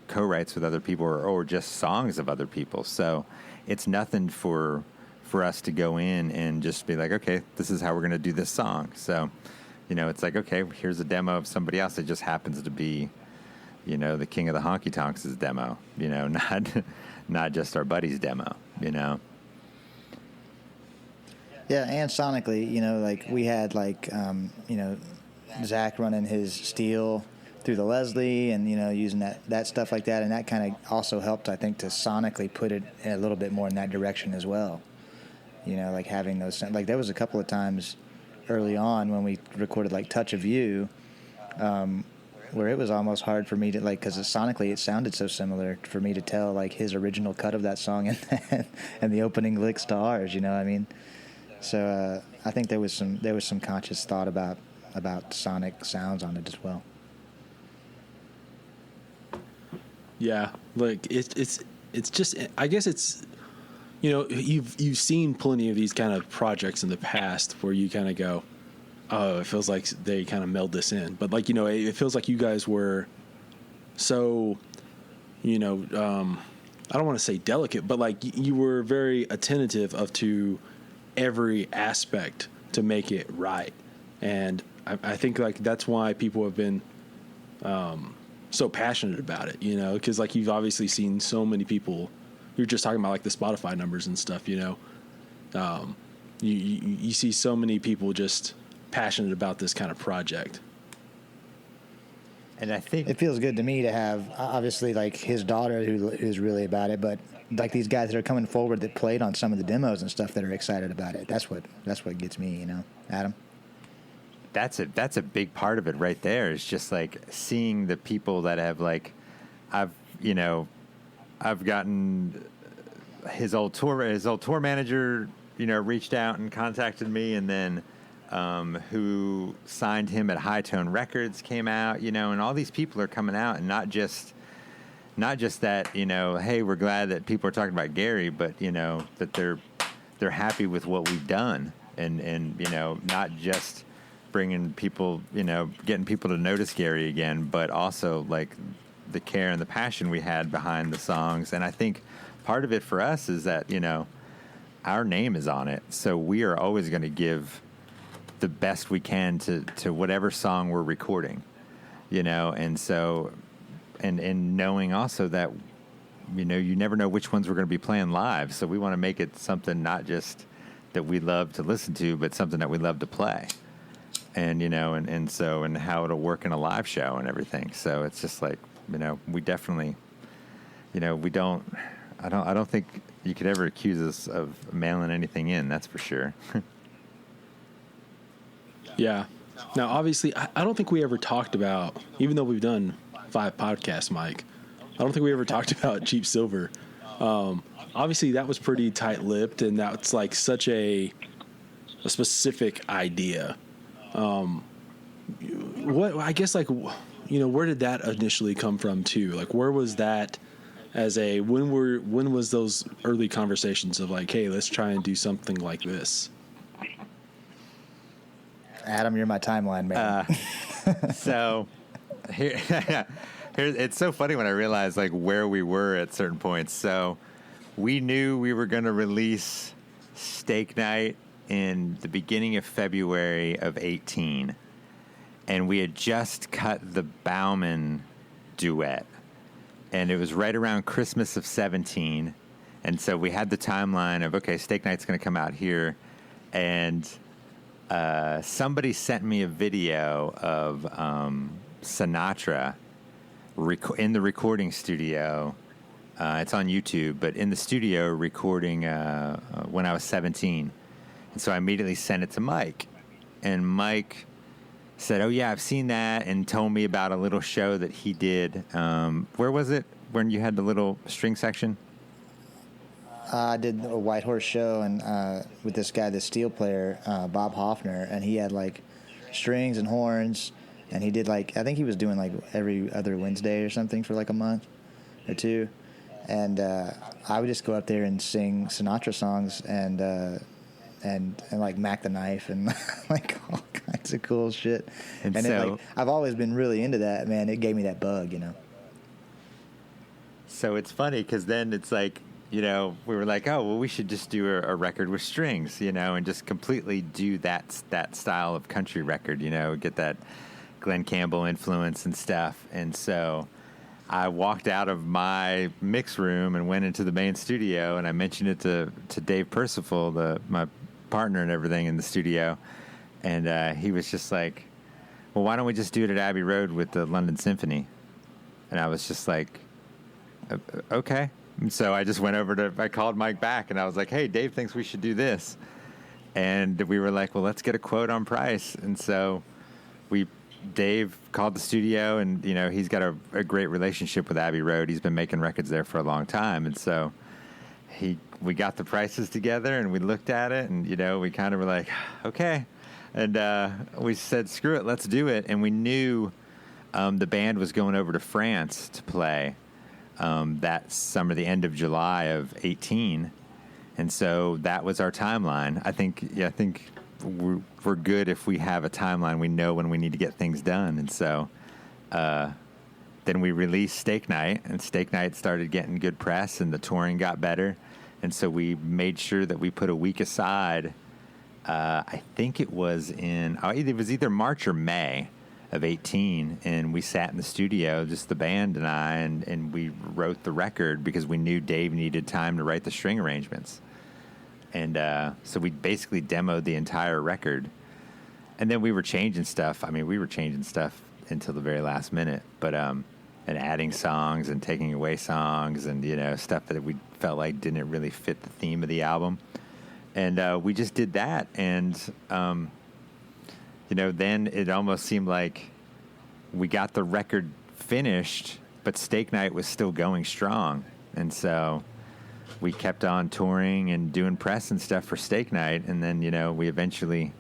co-writes with other people or just songs of other people. So it's nothing for us to go in and just be like, okay, this is how we're going to do this song. So, it's like, okay, here's a demo of somebody else. It just happens to be, the King of the Honky-Tonks' demo, not just our buddy's demo, Yeah, and sonically, like, we had, like, Zach running his steel through the Leslie and, using that stuff like that. And that kind of also helped, I think, to sonically put it a little bit more in that direction as well. Like having those, like, there was a couple of times early on when we recorded, like, Touch of You, where it was almost hard for me to, like, because sonically it sounded so similar, for me to tell, like, his original cut of that song and the opening licks to ours, what I mean? So I think there was some conscious thought about sonic sounds on it as well. Yeah, like it's just, I guess it's, you've seen plenty of these kind of projects in the past where you kind of go, oh, it feels like they kind of meld this in, but, like, it feels like you guys were so, I don't want to say delicate, but, like, you were very attentive to every aspect to make it right. And I think, like, that's why people have been so passionate about it, because, like, you've obviously seen so many people we were just talking about like the Spotify numbers and stuff, you know. You see so many people just passionate about this kind of project. And I think it feels good to me to have, obviously, like his daughter who's really about it, but like these guys that are coming forward that played on some of the demos and stuff that are excited about it. That's what gets me, you know, Adam. That's a big part of it right there. Is just like seeing the people that have like, I've gotten his old tour manager, you know, reached out and contacted me, and then who signed him at High Tone Records came out, you know, and all these people are coming out, and not just that, you know, hey, we're glad that people are talking about Gary, but you know that they're happy with what we've done, and you know, not just bringing people, you know, getting people to notice Gary again, but also like the care and the passion we had behind the songs. And I think part of it for us is that, you know, our name is on it, so we are always going to give the best we can to whatever song we're recording, you know. And so and knowing also that, you know, you never know which ones we're going to be playing live, so we want to make it something not just that we love to listen to, but something that we love to play, and you know, and so, and how it'll work in a live show and everything. So it's just like, you know, we definitely, you know, I don't think you could ever accuse us of mailing anything in, that's for sure. Yeah. Now, obviously, I don't think we ever talked about, even though we've done 5 podcasts, Mike, I don't think we ever talked about Cheap Silver. Obviously, that was pretty tight-lipped, and that's like such a specific idea. What, I guess, like, you know, where did that initially come from too? Like, where was that as a, when was those early conversations of like, hey, let's try and do something like this? Adam, you're my timeline man. So here, it's so funny when I realized like where we were at certain points. So we knew we were going to release Steak Night in the beginning of February of 18, and we had just cut the Bauman duet, and it was right around Christmas of 17, and so we had the timeline of, okay, Steak Night's going to come out here, and somebody sent me a video of Sinatra in the recording studio. It's on YouTube, but in the studio recording when I was 17. And so I immediately sent it to Mike. And Mike said, oh, yeah, I've seen that, and told me about a little show that he did. Where was it when you had the little string section? I did a White Horse show and with this guy, the steel player, Bob Hoffner, and he had like strings and horns, and he did like, I think he was doing like every other Wednesday or something for like a month or two, and I would just go up there and sing Sinatra songs and like Mac the Knife and like all kinds of cool shit. And so, it, like, I've always been really into that, man. It gave me that bug, you know. So it's funny because then it's like, you know, we were like, oh, well, we should just do a record with strings, you know, and just completely do that style of country record, you know, get that Glenn Campbell influence and stuff. And so I walked out of my mix room and went into the main studio, and I mentioned it to Dave Percival, my partner and everything in the studio. And he was just like, well, why don't we just do it at Abbey Road with the London Symphony? And I was just like, okay. And so I just went I called Mike back, and I was like, hey, Dave thinks we should do this. And we were like, well, let's get a quote on price. And so Dave called the studio, and, you know, he's got a great relationship with Abbey Road. He's been making records there for a long time. And so we got the prices together, and we looked at it, and, you know, we kind of were like, okay. And we said, screw it, let's do it. And we knew the band was going over to France to play that summer, the end of July of 18. And so that was our timeline. I think we're good if we have a timeline. We know when we need to get things done. And so then we released Steak Night, and Steak Night started getting good press, and the touring got better. And so we made sure that we put a week aside. I think it was either March or May of 18, and we sat in the studio, just the band and I, and we wrote the record because we knew Dave needed time to write the string arrangements. And so we basically demoed the entire record. And then we were changing stuff. I mean, we were changing stuff until the very last minute, but and adding songs and taking away songs and, you know, stuff that we felt like didn't really fit the theme of the album. And we just did that, and you know, then it almost seemed like we got the record finished, but Steak Night was still going strong. And so we kept on touring and doing press and stuff for Steak Night. And then, you know, we eventually,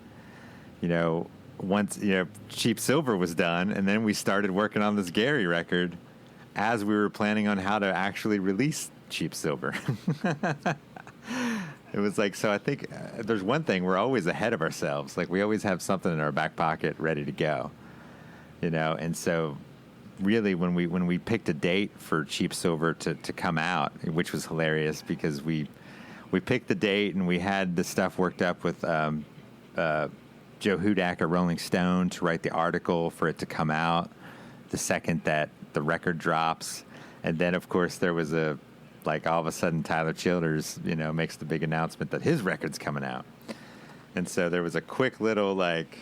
you know, once, you know, Cheap Silver was done, and then we started working on this Gary record as we were planning on how to actually release Cheap Silver. It was like, so I think there's one thing, we're always ahead of ourselves. Like, we always have something in our back pocket ready to go, you know? And so really when we picked a date for Cheap Silver to come out, which was hilarious because we picked the date and we had the stuff worked up with Joe Hudak at Rolling Stone to write the article for it to come out the second that the record drops. And then, of course, there was all of a sudden Tyler Childers, you know, makes the big announcement that his record's coming out. And so there was a quick little, like,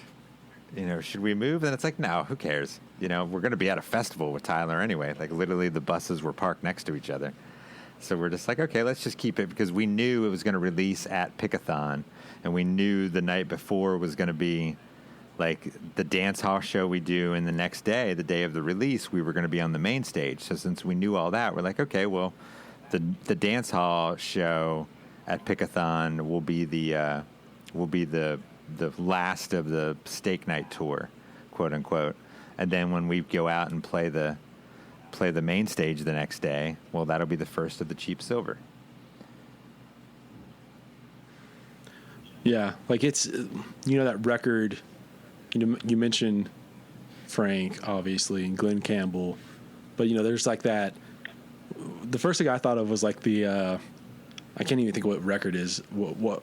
you know, should we move? And it's like, no, who cares? You know, we're going to be at a festival with Tyler anyway. Like, literally the buses were parked next to each other. So we're just like, okay, let's just keep it, because we knew it was going to release at Pickathon. And we knew the night before was going to be like the dance hall show we do. And the next day, the day of the release, we were going to be on the main stage. So since we knew all that, we're like, okay, well, the dance hall show at Pickathon will be the last of the Steak Night tour, quote unquote. And then when we go out and play the main stage the next day, well, that'll be the first of the Cheap Silver. Yeah, like it's, you know, that record, you know, you mentioned Frank, obviously, and Glenn Campbell, but, you know, there's like that, the first thing I thought of was like the, I can't even think what record is, what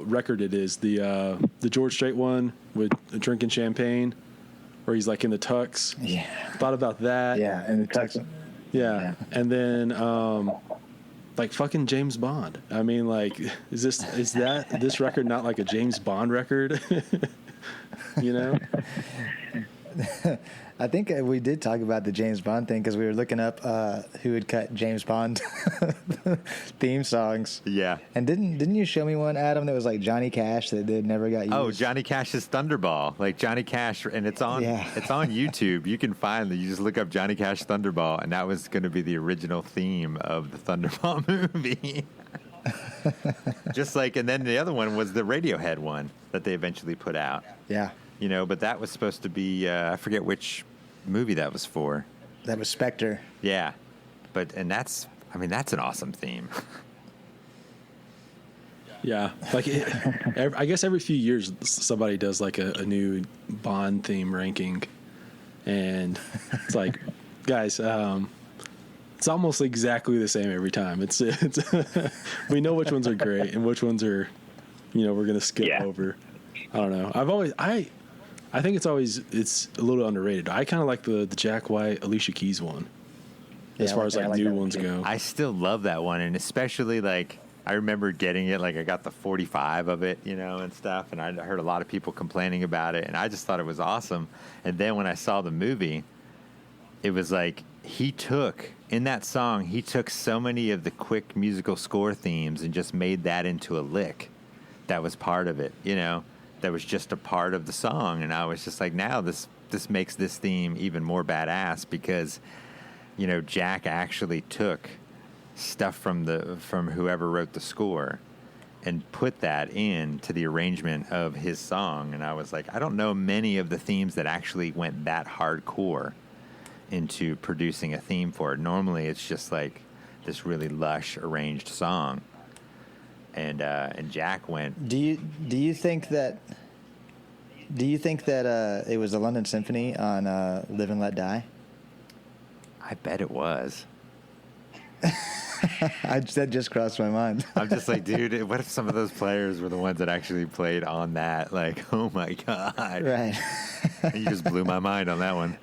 record it is, the George Strait one with drinking champagne, where he's like in the tux. Yeah. Thought about that. Yeah, in the tux. Yeah. And then, like fucking James Bond. I mean, like, is this record not like a James Bond record? You know? I think we did talk about the James Bond thing because we were looking up who had cut James Bond theme songs. Yeah. And didn't you show me one, Adam, that was like Johnny Cash that never got used? Oh, Johnny Cash's Thunderball. Like Johnny Cash, and it's on YouTube. You can find it. You just look up Johnny Cash Thunderball, and that was going to be the original theme of the Thunderball movie. Just like, and then the other one was the Radiohead one that they eventually put out. Yeah. You know, but that was supposed to be, I forget which movie that was for. That was Spectre. Yeah. And that's an awesome theme. Yeah. Like, I guess every few years somebody does like a new Bond theme ranking. And it's like, guys, it's almost exactly the same every time. It's we know which ones are great and which ones are, you know, we're going to skip over. I don't know. I think it's a little underrated. I kind of like the Jack White, Alicia Keys one, as far as like new ones go. I still love that one, and especially like I remember getting it. Like I got the 45 of it, you know, and stuff, and I heard a lot of people complaining about it, and I just thought it was awesome. And then when I saw the movie, it was like he took so many of the quick musical score themes and just made that into a lick that was part of it, you know. That was just a part of the song, and I was just like, now this makes this theme even more badass because, you know, Jack actually took stuff from whoever wrote the score and put that into the arrangement of his song, and I was like, I don't know many of the themes that actually went that hardcore into producing a theme for it. Normally, it's just like this really lush arranged song. And Jack went. Do you think that it was the London Symphony on Live and Let Die? I bet it was. That just crossed my mind. I'm just like, dude, what if some of those players were the ones that actually played on that? Like, oh my God. Right. You just blew my mind on that one.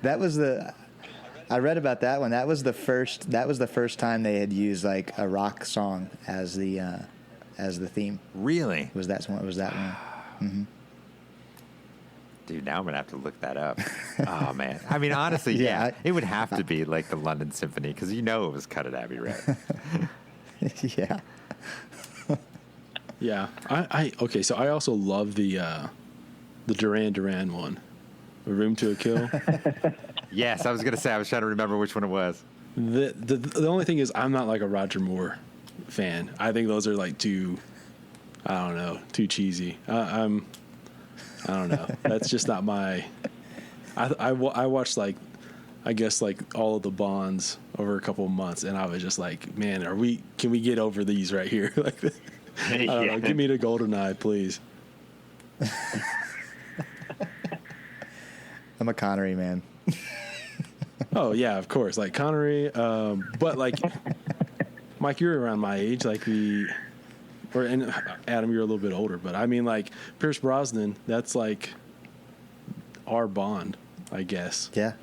I read about that one. That was the first time they had used like a rock song as the theme. Really? Was that one? Mm-hmm. Dude, now I'm going to have to look that up. Oh, man. I mean, honestly, yeah. It would have to be like the London Symphony because it was cut at Abbey Road. Yeah. Yeah. Okay, so I also love the Duran Duran one. A Room to a Kill. Yes, I was going to say, I was trying to remember which one it was. The only thing is I'm not like a Roger Moore fan. I think those are like too cheesy. I don't know. That's just not my. I watched like, I guess like all of the Bonds over a couple of months, and I was just like, man, can we get over these right here? Like, I don't know. Give me the Goldeneye, please. I'm a Connery man. Oh yeah, of course, like Connery. But like, Mike, you're around my age, like and Adam, you're a little bit older, but I mean, like Pierce Brosnan, that's like our Bond, I guess. Yeah.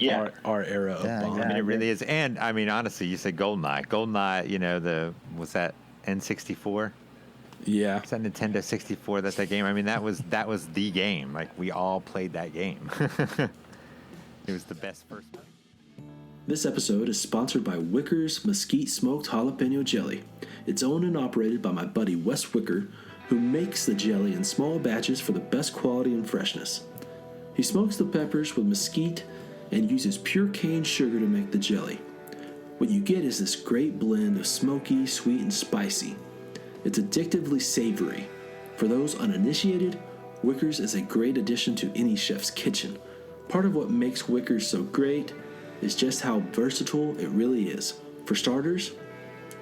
Our era of Bond. I mean, it really is. And I mean, honestly, you said Goldeneye. Goldeneye, was that N64? Yeah. Was that Nintendo 64? That's that game. I mean, that was the game. Like, we all played that game. It was the best first one. This episode is sponsored by Wicker's Mesquite Smoked Jalapeno Jelly. It's owned and operated by my buddy Wes Wicker, who makes the jelly in small batches for the best quality and freshness. He smokes the peppers with mesquite and uses pure cane sugar to make the jelly. What you get is this great blend of smoky, sweet, and spicy. It's addictively savory. For those uninitiated, Wicker's is a great addition to any chef's kitchen. Part of what makes Wicker's so great is just how versatile it really is. For starters,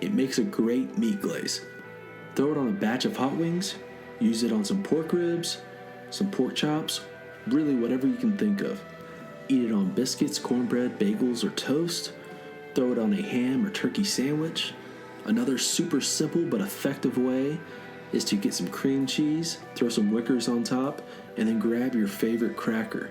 it makes a great meat glaze. Throw it on a batch of hot wings, use it on some pork ribs, some pork chops, really whatever you can think of. Eat it on biscuits, cornbread, bagels, or toast. Throw it on a ham or turkey sandwich. Another super simple but effective way is to get some cream cheese, throw some Wickers on top, and then grab your favorite cracker.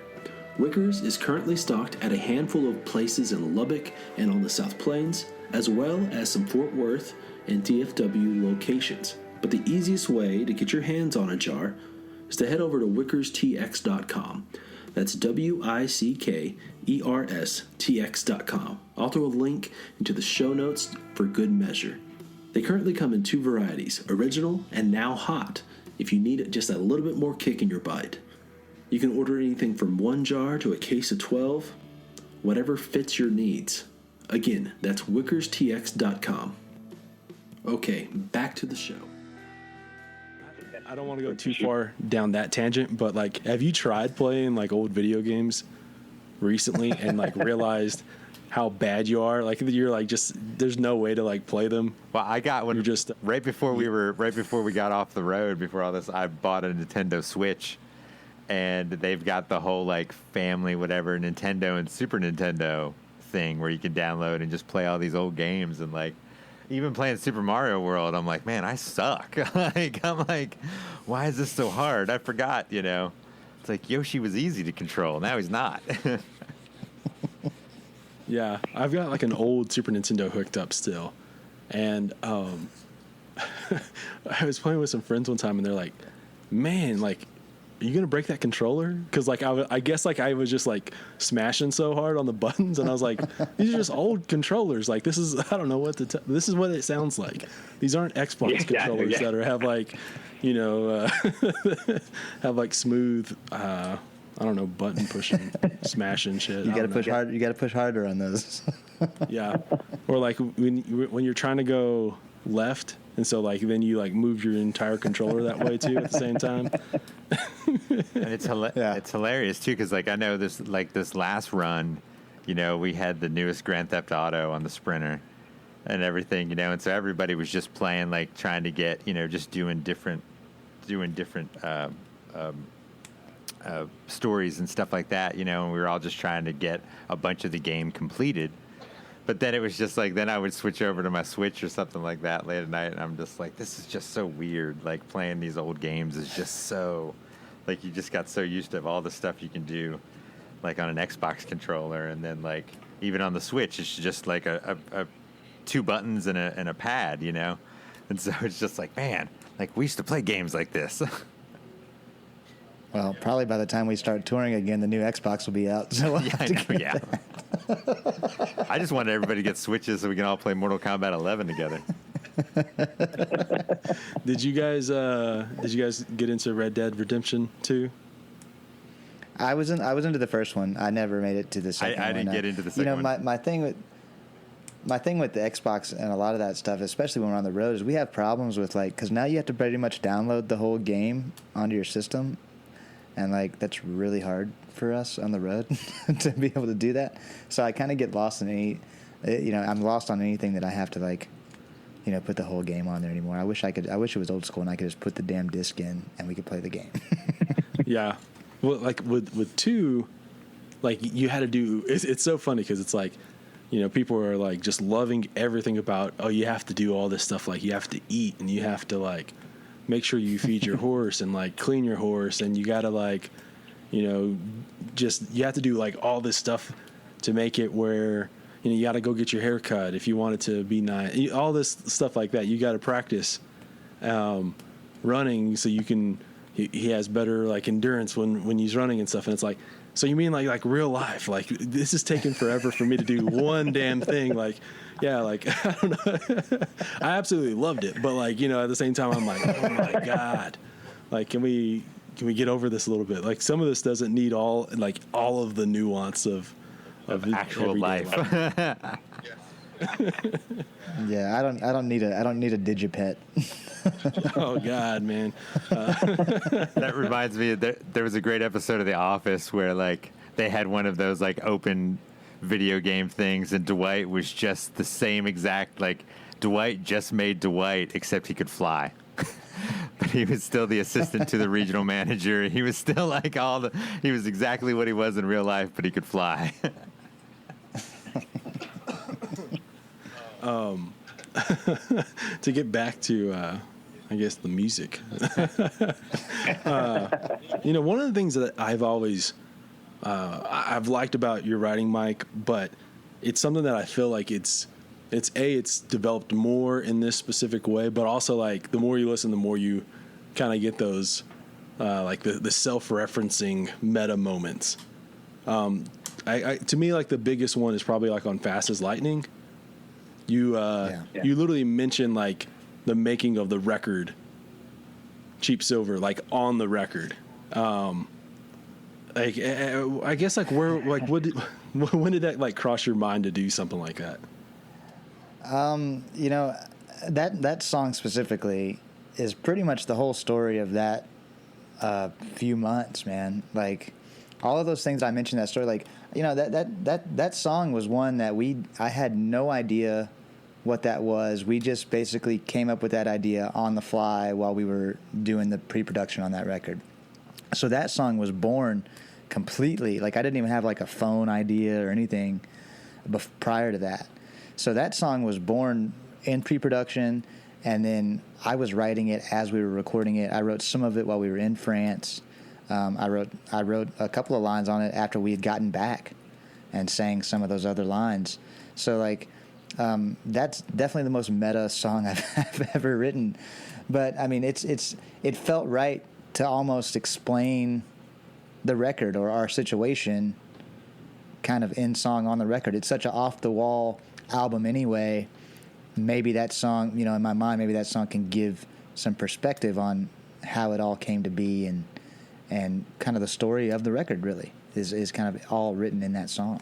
Wickers is currently stocked at a handful of places in Lubbock and on the South Plains, as well as some Fort Worth and DFW locations. But the easiest way to get your hands on a jar is to head over to wickerstx.com. That's WICKERSTX.com. I'll throw a link into the show notes for good measure. They currently come in 2 varieties, original and now hot, if you need just a little bit more kick in your bite. You can order anything from 1 jar to a case of 12, whatever fits your needs. Again, that's wickerstx.com. Okay, back to the show. I don't want to go too far down that tangent, but like, have you tried playing like old video games recently and like realized how bad you are? Like, you're like, just there's no way to like play them. Well, I got one. You're just right before we got off the road. Before all this, I bought a Nintendo Switch, and they've got the whole like family whatever Nintendo and Super Nintendo thing where you can download and just play all these old games. And like, even playing Super Mario World, I'm like, man, I suck. I'm like, why is this so hard? I forgot, It's like Yoshi was easy to control. Now he's not. Yeah, I've got like an old Super Nintendo hooked up still. And I was playing with some friends one time, and they're like, man, like, are you going to break that controller? Because like, I guess like I was just like smashing so hard on the buttons, and I was like, these are just old controllers. Like, this is, I don't know what this is what it sounds like. These aren't Xbox controllers that have like, have like smooth, I don't know, button pushing, smashing shit. You got to push hard. You got to push harder on those. Yeah, or like when you're trying to go left, and so like then you like move your entire controller that way too at the same time. And it's hilarious too, because like I know this last run, we had the newest Grand Theft Auto on the Sprinter and everything, and so everybody was just playing, like trying to get, just doing different stories and stuff like that, and we were all just trying to get a bunch of the game completed. But then it was just like, then I would switch over to my Switch or something like that late at night, and I'm just like, this is just so weird. Like, playing these old games is just so, like, you just got so used to all the stuff you can do, like, on an Xbox controller, and then, like, even on the Switch, it's just like a 2 buttons and a pad, you know? And so it's just like, man, like, we used to play games like this. Well, probably by the time we start touring again, the new Xbox will be out. So we'll have to get that. I just wanted everybody to get Switches so we can all play Mortal Kombat 11 together. Did you guys get into Red Dead Redemption 2? I was into the first one. I never made it to the second one. I didn't get into the second one. My thing with the Xbox and a lot of that stuff, especially when we're on the road, is we have problems with, like, because now you have to pretty much download the whole game onto your system. And, like, that's really hard for us on the road to be able to do that. So I kind of get lost in I'm lost on anything that I have to, like, put the whole game on there anymore. I wish it was old school and I could just put the damn disc in and we could play the game. Yeah. Well, like, with 2, like, you had to do, it's so funny because it's like, people are, like, just loving everything about, oh, you have to do all this stuff. Like, you have to eat and you have to, like, make sure you feed your horse and, like, clean your horse, and you gotta, like, you have to do, like, all this stuff to make it where you gotta go get your hair cut if you want it to be nice, all this stuff like that. You gotta practice running so you can he has better, like, endurance when he's running and stuff. And it's like, so you mean like real life, like, this is taking forever for me to do one damn thing. Like, yeah, like, I don't know. I absolutely loved it, but, like, at the same time, I'm like, oh my God, like, can we get over this a little bit? Like, some of this doesn't need all of the nuance of actual life. Yeah, I don't need a digipet. Oh God, man. That reminds me, there was a great episode of The Office where, like, they had one of those, like, open video game things, and Dwight was just the same exact, like, Dwight just made Dwight, except he could fly. But he was still the assistant to the regional manager. He was still, like, he was exactly what he was in real life, but he could fly. To get back to, I guess, the music. One of the things that I've always I've liked about your writing, Mike, but it's something that I feel like it's developed more in this specific way, but also, like, the more you listen, the more you kind of get those like the self-referencing meta moments. To me, like, the biggest one is probably, like, on Fast as Lightning. You literally mention, like, the making of the record Cheap Silver, like, on the record. Like, I guess, like, where, like, when did that, like, cross your mind to do something like that? That song specifically is pretty much the whole story of that few months, man. Like, all of those things I mentioned, that story, like, that song was one that I had no idea what that was. We just basically came up with that idea on the fly while we were doing the pre-production on that record. So that song was born completely, like, I didn't even have, like, a phone idea or anything prior to that. So that song was born in pre-production, and then I was writing it as we were recording it. I wrote some of it while we were in France. I wrote a couple of lines on it after we had gotten back and sang some of those other lines. So, like, that's definitely the most meta song I've ever written. But I mean, it felt right to almost explain the record or our situation kind of in song on the record. It's such an off the wall album anyway. Maybe that song, in my mind, maybe that song can give some perspective on how it all came to be, and kind of the story of the record really is kind of all written in that song.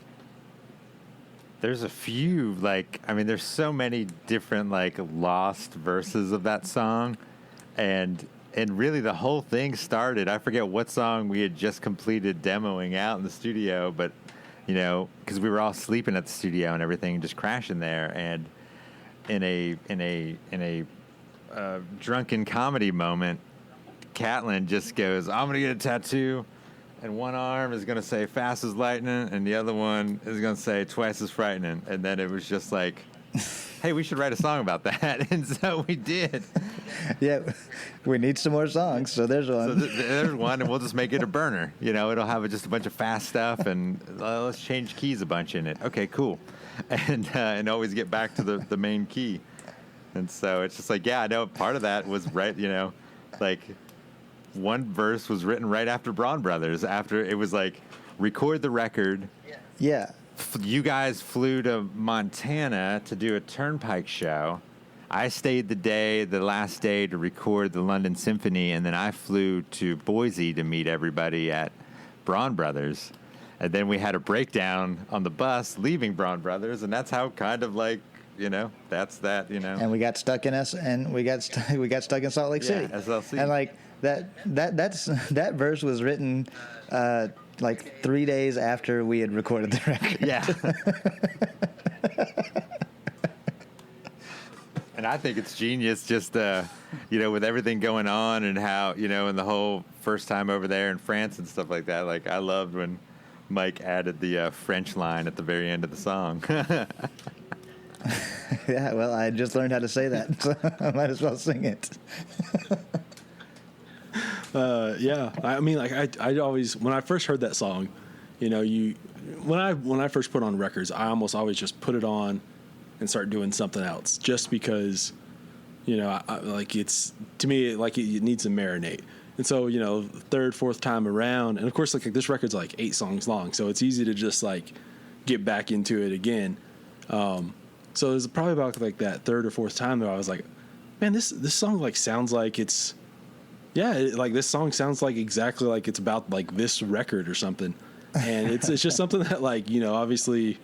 There's a few, like, I mean, there's so many different, like, lost verses of that song, and really the whole thing started, I forget what song we had just completed demoing out in the studio, but, because we were all sleeping at the studio and everything, just crashing there, and in a drunken comedy moment, Catlin just goes, "I'm gonna get a tattoo," and one arm is going to say fast as lightning, and the other one is going to say twice as frightening. And then it was just like, hey, we should write a song about that. And so we did. Yeah, we need some more songs, so there's one. So there's one, and we'll just make it a burner. You know, it'll have just a bunch of fast stuff, and let's change keys a bunch in it. Okay, cool. And always get back to the main key. And so it's just like, yeah, I know part of that was right, you know, like one verse was written right after Braun Brothers, after it was like, record the record. Yeah. You guys flew to Montana to do a Turnpike show. I stayed the last day to record the London Symphony, and then I flew to Boise to meet everybody at Braun Brothers. And then we had a breakdown on the bus leaving Braun Brothers, and that's how kind of like, you know, that's that, you know. And we got stuck in we got stuck in Salt Lake City. Yeah, SLC. And like that verse was written like 3 days after we had recorded the record. Yeah. And I think it's genius, just you know, with everything going on and how, you know, and the whole first time over there in France and stuff like that. Like, I loved when Mike added the French line at the very end of the song. Yeah, well, I just learned how to say that, so I might as well sing it. Yeah, I mean, like I always, when I first heard that song, you know, when I first put on records, I almost always just put it on and start doing something else, just because, you know, I like it's, to me, like it needs to marinate. And so, you know, third, fourth time around, and of course, like this record's like 8 songs long, so it's easy to just like get back into it again. So it was probably about like that third or fourth time that I was like, man, this song like sounds like it's, like this song sounds like exactly like it's about like this record or something. And it's just something that, like, you know, obviously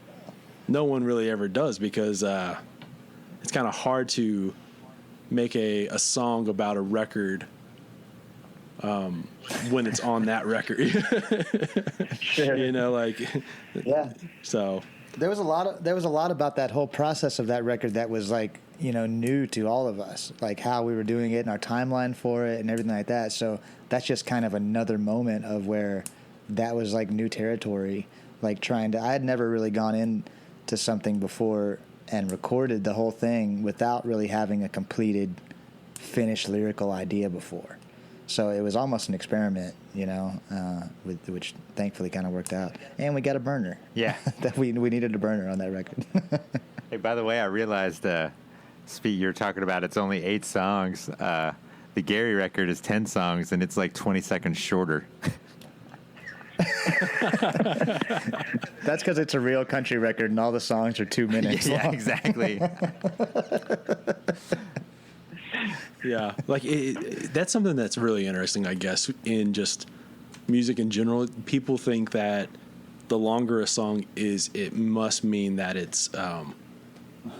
no one really ever does, because it's kind of hard to make a song about a record when it's on that record. You know, like, yeah. So there was a lot about that whole process of that record that was like, you know, new to all of us, like how we were doing it and our timeline for it and everything like that. So that's just kind of another moment of where that was like new territory, like I had never really gone into something before and recorded the whole thing without really having a completed, finished lyrical idea before. So it was almost an experiment, you know, which thankfully kind of worked out. And we got a burner. Yeah. That we needed a burner on that record. Hey, by the way, I realized, Speed, you were talking about it's only 8 songs. The Gary record is 10 songs, and it's like 20 seconds shorter. That's because it's a real country record, and all the songs are 2 minutes long. Yeah, exactly. yeah, like that's something that's really interesting, I guess, in just music in general. People think that the longer a song is, it must mean that it's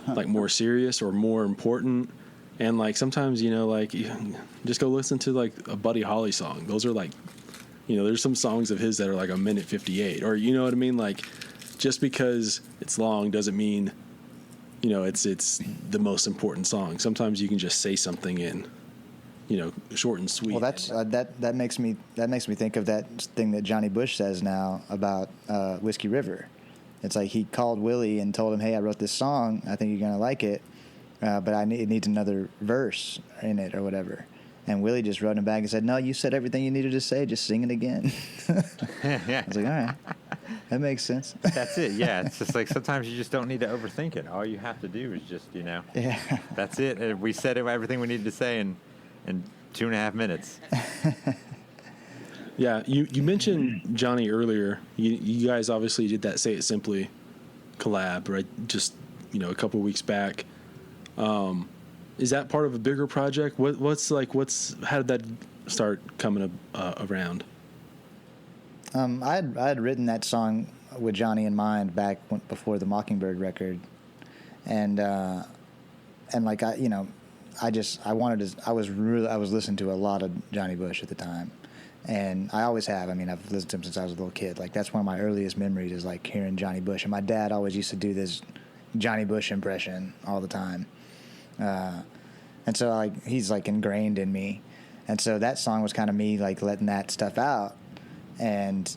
like more serious or more important. And like sometimes, you know, like you just go listen to like a Buddy Holly song. Those are like, you know, there's some songs of his that are like 1:58, or you know what I mean? Like, just because it's long doesn't mean, you know, it's the most important song. Sometimes you can just say something in, you know, short and sweet. Well, that's that makes me think of that thing that Johnny Bush says now about Whiskey River. It's like he called Willie and told him, "Hey, I wrote this song. I think you're gonna like it, but it needs another verse in it or whatever." And Willie just wrote him back and said, "No, you said everything you needed to say. Just sing it again." I was like, "All right, that makes sense." That's it. Yeah, it's just like sometimes you just don't need to overthink it. All you have to do is just, you know, yeah, that's it. We said everything we needed to say in 2.5 minutes. Yeah, you mentioned Johnny earlier. You guys obviously did that Say It Simply collab, right? Just, you know, a couple of weeks back. Is that part of a bigger project? How did that start coming around? I had written that song with Johnny in mind back before the Mockingbird record, and like I was listening to a lot of Johnny Bush at the time, and I always have. I mean, I've listened to him since I was a little kid. Like that's one of my earliest memories is like hearing Johnny Bush, and my dad always used to do this Johnny Bush impression all the time. And so like he's like ingrained in me, and so that song was kind of me like letting that stuff out, And,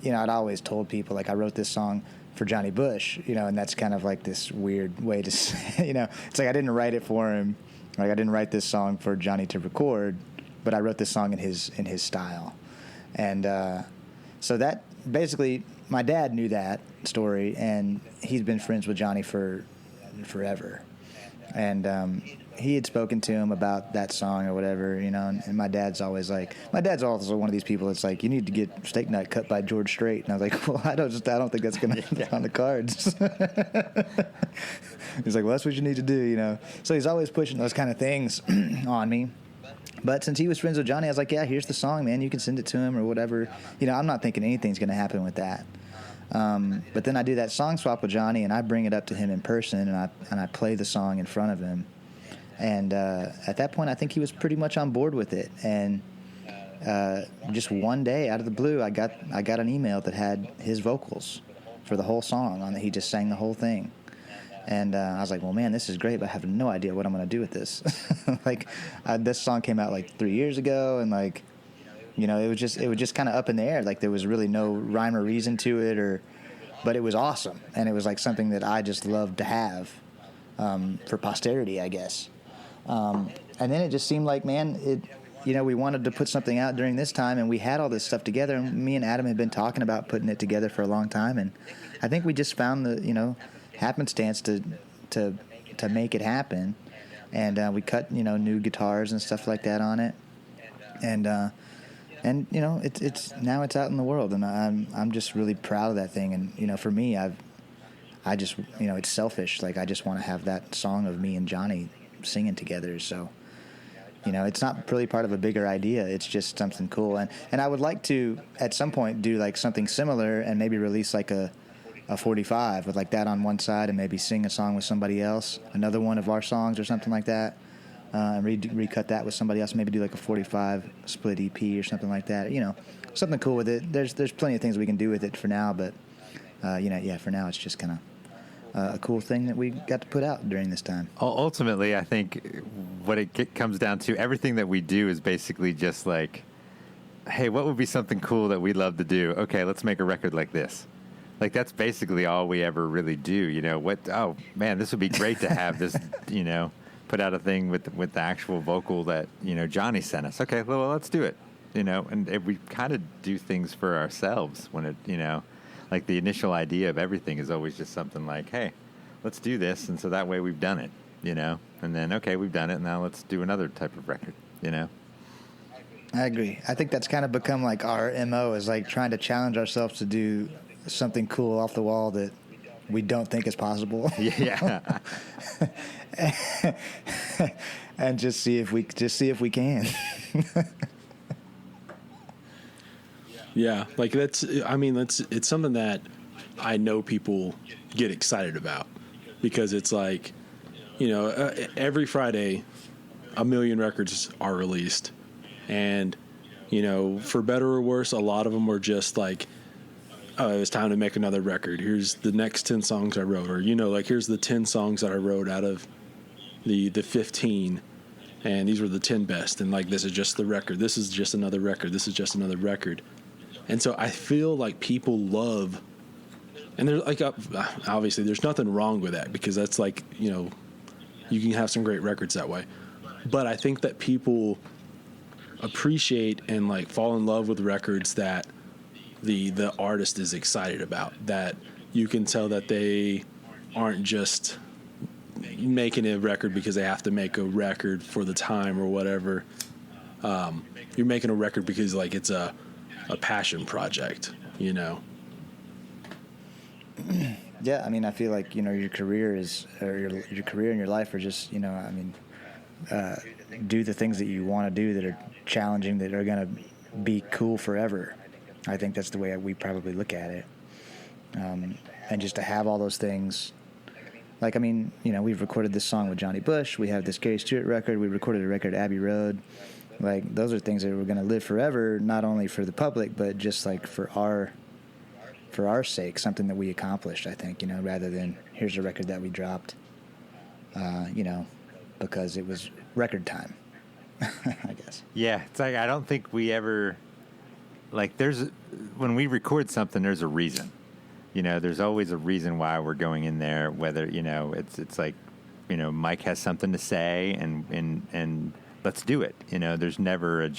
you know, I'd always told people, like, I wrote this song for Johnny Bush, you know, and that's kind of like this weird way to say, you know, it's like I didn't write it for him. Like, I didn't write this song for Johnny to record, but I wrote this song in his style. And so that basically, my dad knew that story, and he's been friends with Johnny for forever. And he had spoken to him about that song or whatever, you know, and my dad's always also one of these people that's like, you need to get Steak Night cut by George Strait. And I was like, well, I don't think that's going to be on the cards. He's like, well, that's what you need to do, you know. So he's always pushing those kind of things on me. But since he was friends with Johnny, I was like, yeah, here's the song, man. You can send it to him or whatever. You know, I'm not thinking anything's going to happen with that. But then I do that song swap with Johnny, and I bring it up to him in person, and I play the song in front of him. And at that point, I think he was pretty much on board with it. And just one day, out of the blue, I got an email that had his vocals for the whole song on it. He just sang the whole thing. And I was like, well, man, this is great, but I have no idea what I'm going to do with this. Like, this song came out like 3 years ago, and like, you know, it was just kind of up in the air. Like, there was really no rhyme or reason to it, but it was awesome, and it was like something that I just loved to have for posterity, I guess. And then it just seemed like, man, you know, we wanted to put something out during this time, and we had all this stuff together. And me and Adam had been talking about putting it together for a long time, and I think we just found the, you know, happenstance to make it happen. And we cut, you know, new guitars and stuff like that on it, and you know, it's now it's out in the world, and I'm just really proud of that thing. And you know, for me, I just, you know, it's selfish. Like, I just want to have that song of me and Johnny singing together. So, you know, it's not really part of a bigger idea. It's just something cool. And I would like to at some point do like something similar and maybe release like a 45 with like that on one side, and maybe sing a song with somebody else, another one of our songs or something like that, and recut that with somebody else. Maybe do like a 45 split EP or something like that. You know, something cool with it. There's plenty of things we can do with it for now, but you know, yeah, for now it's just kind of a cool thing that we got to put out during this time. Ultimately, I think what it comes down to, everything that we do is basically just like, hey, what would be something cool that we'd love to do? Okay, let's make a record like this. Like, that's basically all we ever really do, you know. Oh, man, this would be great to have this, you know, put out a thing with the actual vocal that, you know, Johnny sent us. Okay, well, let's do it, you know. And we kind of do things for ourselves when it, you know, like the initial idea of everything is always just something like, hey, let's do this. And so that way we've done it, you know. And then, okay, we've done it. Now let's do another type of record, you know. I agree. I think that's kind of become like our MO, is like trying to challenge ourselves to do something cool off the wall that we don't think is possible. Yeah. And just see if we can. Yeah, like it's something that I know people get excited about, because it's like, you know, every Friday, 1 million records are released, and, you know, for better or worse, a lot of them are just like, oh, it was time to make another record. Here's the next 10 songs I wrote, or, you know, like, here's the 10 songs that I wrote out of the 15, and these were the 10 best, and like, this is just the record. This is just another record. This is just another record. And so I feel like people love, and there's like, obviously there's nothing wrong with that, because that's like, you know, you can have some great records that way. But I think that people appreciate and like fall in love with records that the artist is excited about, that you can tell that they aren't just making a record because they have to make a record for the time or whatever. You're making a record because like it's a passion project, you know? Yeah, I mean, I feel like, you know, your career your career and your life are just, you know, I mean, do the things that you want to do that are challenging, that are going to be cool forever. I think that's the way we probably look at it. And just to have all those things, like, I mean, you know, we've recorded this song with Johnny Bush. We have this Gary Stewart record. We recorded a record at Abbey Road. Like, those are things that we're going to live forever, not only for the public, but just like for our sake, something that we accomplished, I think, you know, rather than here's a record that we dropped, you know, because it was record time, I guess. Yeah, it's like, I don't think we ever like when we record something, there's a reason. There's always a reason why we're going in there. Whether it's like, Mike has something to say, and let's do it. There's never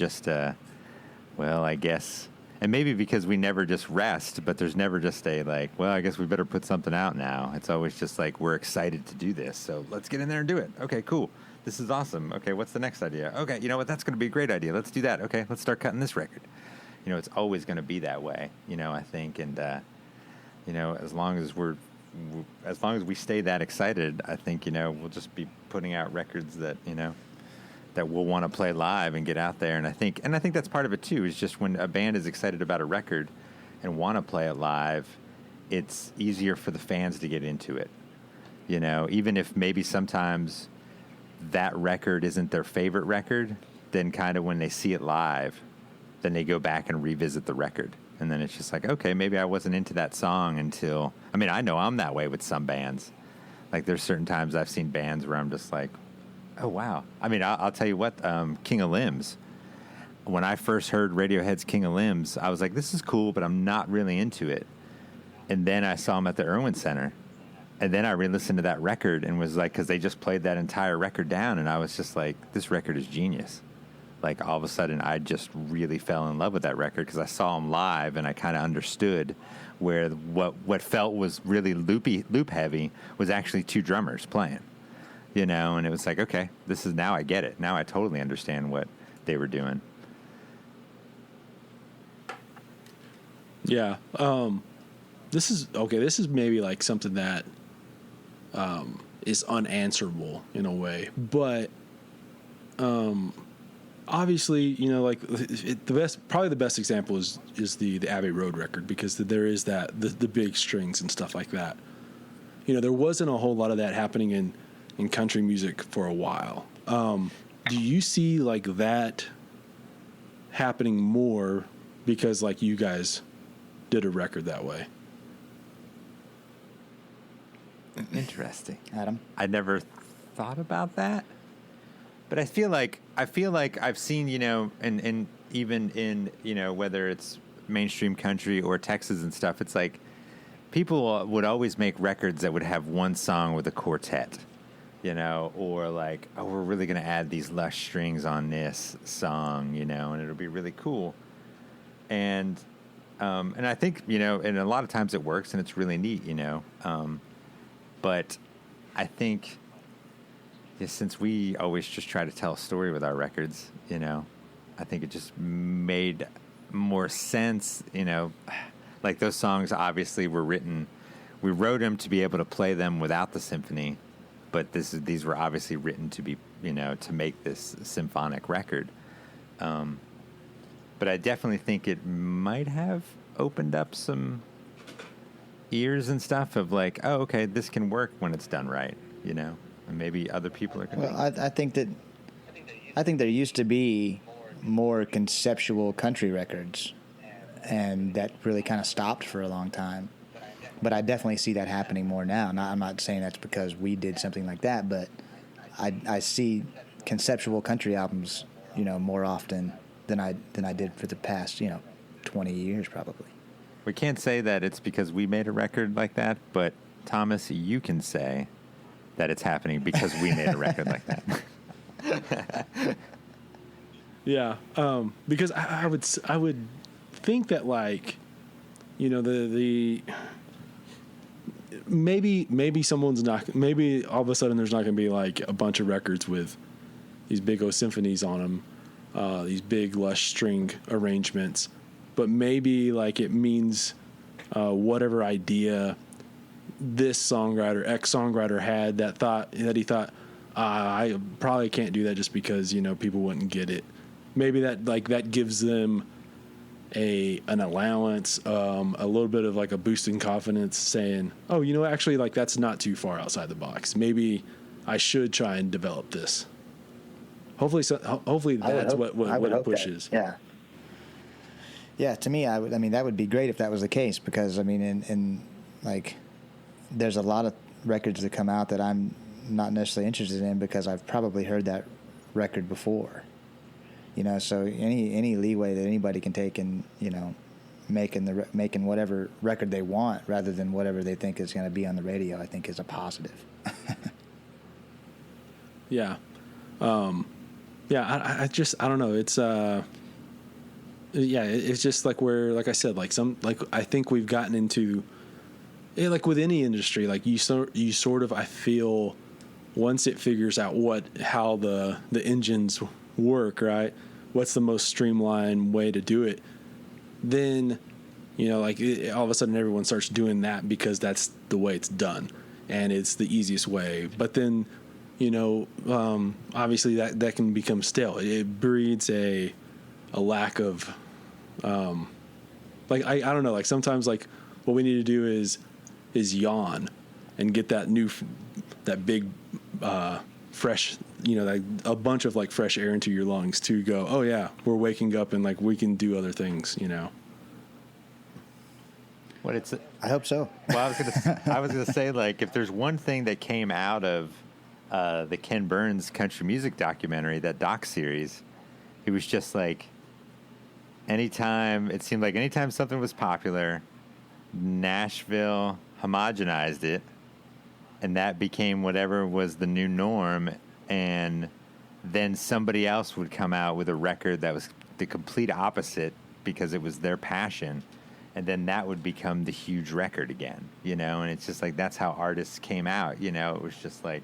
well, I guess. And maybe because we never just rest, but there's never just a like, well, I guess we better put something out now. It's always just like, we're excited to do this, so let's get in there and do it. Okay, cool. This is awesome. Okay, what's the next idea? Okay, you know what? That's going to be a great idea. Let's do that. Okay, let's start cutting this record. It's always going to be that way, I think. And, as long as we stay that excited, I think, we'll just be putting out records that, that we'll want to play live and get out there. And I think that's part of it too, is just when a band is excited about a record and want to play it live, it's easier for the fans to get into it. Even if maybe sometimes that record isn't their favorite record, then kind of when they see it live, then they go back and revisit the record. And then it's just like, okay, maybe I wasn't into that song until, I know I'm that way with some bands. Like there's certain times I've seen bands where I'm just like, oh, wow. I'll tell you what, King of Limbs. When I first heard Radiohead's King of Limbs, I was like, this is cool, but I'm not really into it. And then I saw them at the Irwin Center. And then I re-listened to that record and was like, because they just played that entire record down. And I was just like, this record is genius. Like all of a sudden, I just really fell in love with that record because I saw them live and I kind of understood where what felt was really loop heavy was actually two drummers playing. And it was like, okay, now I get it. Now I totally understand what they were doing. Yeah. This is maybe like something that is unanswerable in a way, but obviously, like probably the best example is the Abbey Road record, because there is that the big strings and stuff like that. There wasn't a whole lot of that happening in country music for a while. Do you see like that happening more because like you guys did a record that way? Interesting. Adam? I never thought about that. But I feel like I've seen, and even in, whether it's mainstream country or Texas and stuff, it's like people would always make records that would have one song with a quartet, or like, oh, we're really going to add these lush strings on this song, and it'll be really cool. And I think, and a lot of times it works and it's really neat, but I think, since we always just try to tell a story with our records, I think it just made more sense, like those songs obviously were written, we wrote them to be able to play them without the symphony, but these were obviously written to be, to make this symphonic record. But I definitely think it might have opened up some ears and stuff of like, oh, okay, this can work when it's done right, and maybe other people are going to. Well, I think there used to be more conceptual country records, and that really kind of stopped for a long time. But I definitely see that happening more now. I'm not saying that's because we did something like that, but I see conceptual country albums, more often than I did for the past, 20 years probably. We can't say that it's because we made a record like that, but Thomas, you can say that it's happening because we made a record like that. Yeah, because I would think that like, the maybe someone's not, maybe all of a sudden there's not going to be like a bunch of records with these big O symphonies on them, these big lush string arrangements, but maybe like it means whatever idea this songwriter, X songwriter had that he thought, I probably can't do that just because, people wouldn't get it. Maybe that gives them an allowance, a little bit of like a boost in confidence, saying, oh, actually like that's not too far outside the box. Maybe I should try and develop this. Hopefully that's what pushes. Yeah. Yeah, to me, that would be great if that was the case, because in like, there's a lot of records that come out that I'm not necessarily interested in because I've probably heard that record before. So any leeway that anybody can take in, making whatever record they want rather than whatever they think is going to be on the radio, I think is a positive. Yeah. I don't know. It's, it's just like like I said, I think we've gotten into, like with any industry, like you sort of, I feel, once it figures out how the engines work, right? What's the most streamlined way to do it? Then, all of a sudden everyone starts doing that because that's the way it's done and it's the easiest way. But then, obviously that can become stale. It breeds a lack of, I don't know, like sometimes like what we need to do is yawn and get that big, fresh, like a bunch of like fresh air into your lungs to go, oh yeah, we're waking up and like we can do other things, I hope so. Well, I was gonna say, like, if there's one thing that came out of the Ken Burns country music documentary, that doc series, it was just like it seemed like anytime something was popular, Nashville homogenized it, and that became whatever was the new norm, and then somebody else would come out with a record that was the complete opposite because it was their passion, and then that would become the huge record again, and it's just like that's how artists came out. It was just like,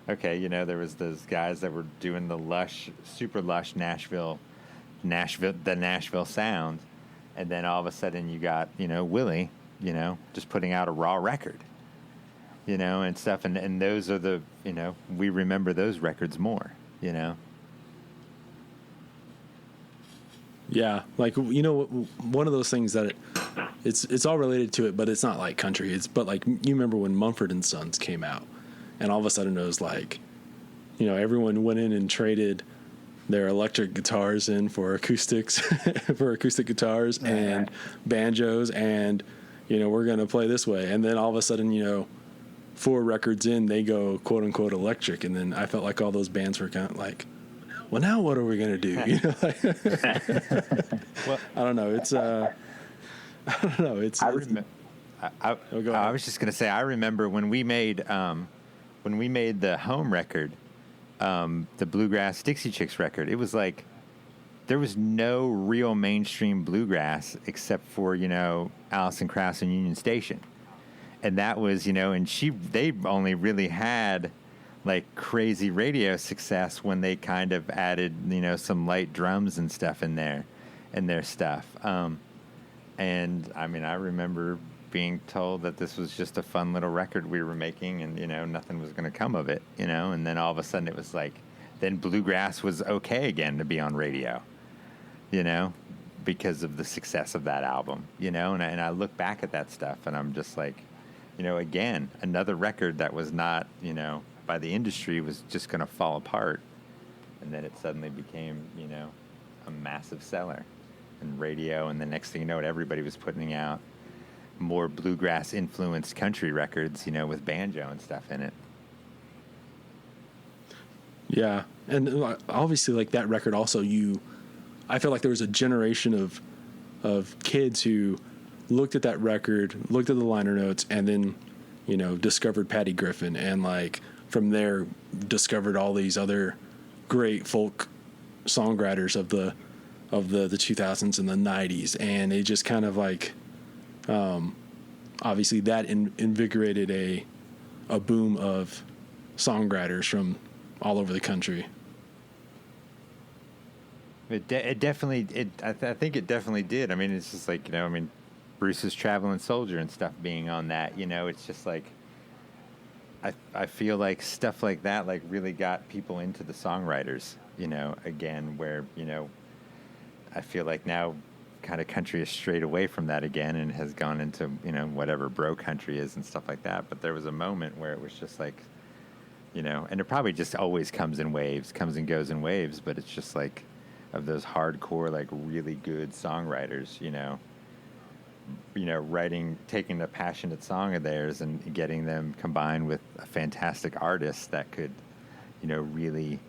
okay, there was those guys that were doing the lush, super lush Nashville sound, and then all of a sudden you got Willie, just putting out a raw record, and stuff, and those are the we remember those records more, Yeah, like one of those things that it's all related to it, but it's not like country. But like you remember when Mumford and Sons came out, and all of a sudden it was like, everyone went in and traded their electric guitars in for acoustics, for acoustic guitars and banjos, and we're gonna play this way. And then all of a sudden, 4 records in, they go quote unquote electric, and then I felt like all those bands were kind of like, well, now what are we gonna do? Well, I don't know. It's I don't know. It's. I was just gonna say, I remember when we made the home record, the Bluegrass Dixie Chicks record. It was like there was no real mainstream bluegrass except for Alison Krauss and Union Station, and that was and they only really had like crazy radio success when they kind of added some light drums and stuff in their stuff. And I mean, I remember being told that this was just a fun little record we were making, and nothing was going to come of it, and then all of a sudden it was like, then bluegrass was okay again to be on radio, because of the success of that album, and I look back at that stuff and I'm just like, again, another record that was not, by the industry was just going to fall apart, and then it suddenly became, a massive seller in radio, and the next thing you know, everybody was putting out more bluegrass influenced country records, with banjo and stuff in it. Yeah, and obviously, like that record also, I feel like there was a generation of kids who looked at that record, looked at the liner notes, and then discovered Patty Griffin, and like from there discovered all these other great folk songwriters of the 2000s and the 90s, and it just kind of like obviously that invigorated a boom of songwriters from all over the country. I think it definitely did. I mean, it's just like, Bruce's Traveling Soldier and stuff being on that, it's just like, I feel like stuff like that, like really got people into the songwriters, again, where, I feel like now kind of country is strayed away from that again and has gone into, whatever bro country is and stuff like that. But there was a moment where it was just like, and it probably just always comes and goes in waves, but it's just like, of those hardcore, like really good songwriters, writing, taking the passionate song of theirs and getting them combined with a fantastic artist that could, really,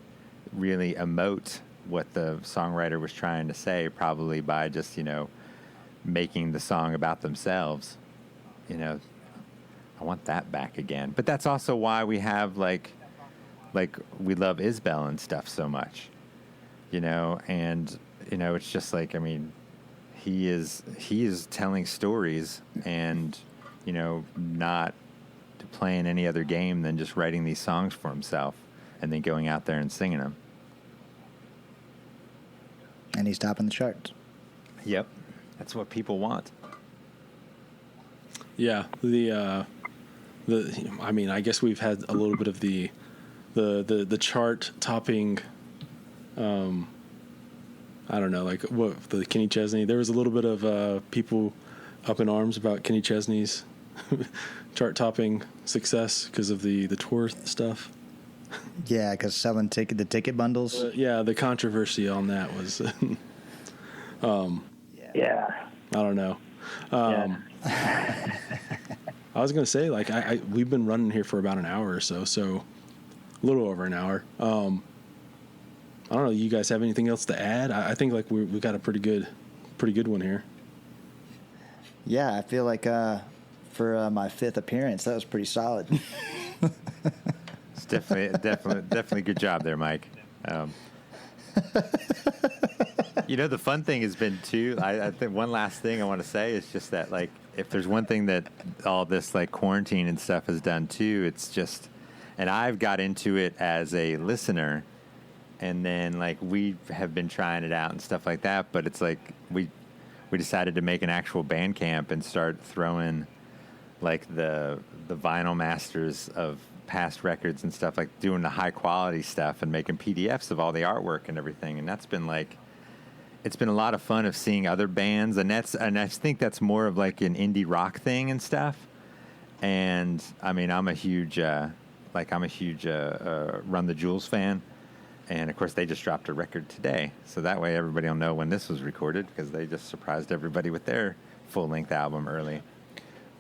really emote what the songwriter was trying to say, probably by just, making the song about themselves. I want that back again. But that's also why we have like we love Isbell and stuff so much, and it's just like, I mean, he is telling stories and, not playing any other game than just writing these songs for himself and then going out there and singing them. And he's topping the charts. Yep. That's what people want. Yeah. I mean, I guess we've had a little bit of the chart topping, I don't know, like what the Kenny Chesney. There was a little bit of people up in arms about Kenny Chesney's chart topping success because of the tour stuff. Yeah, because selling the ticket bundles. Yeah, the controversy on that was. Yeah. I don't know. I was gonna say, like, we've been running here for about an hour or so a little over an hour. I don't know. You guys have anything else to add? I think like we got a pretty good one here. Yeah, I feel like for my 5th appearance, that was pretty solid. It's definitely good job there, Mike. The fun thing has been too. I think one last thing I want to say is just that, like, if there's one thing that all this like quarantine and stuff has done too, it's just, and I've got into it as a listener, and then like we have been trying it out and stuff like that. But it's like we decided to make an actual band camp and start throwing like the vinyl masters of past records and stuff, like doing the high quality stuff and making PDFs of all the artwork and everything. And that's been like, it's been a lot of fun of seeing other bands, and I think that's more of like an indie rock thing and stuff. And I mean, I'm a huge Run the Jewels fan, and of course they just dropped a record today, so that way everybody will know when this was recorded, because they just surprised everybody with their full length album early.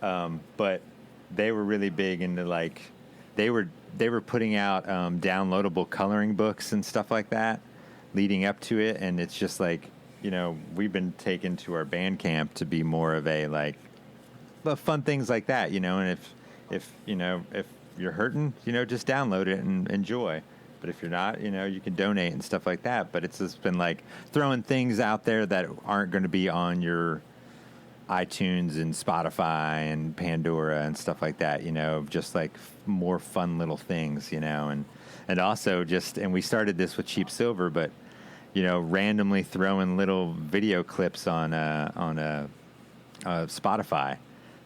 But they were really big into like they were putting out downloadable coloring books and stuff like that leading up to it, and it's just like, we've been taken to our band camp to be more of a like fun things like that, and if you're hurting, just download it and enjoy. But if you're not, you can donate and stuff like that. But it's just been like throwing things out there that aren't going to be on your iTunes and Spotify and Pandora and stuff like that, just like more fun little things, and also just, and we started this with Cheap Silver, but randomly throwing little video clips on Spotify.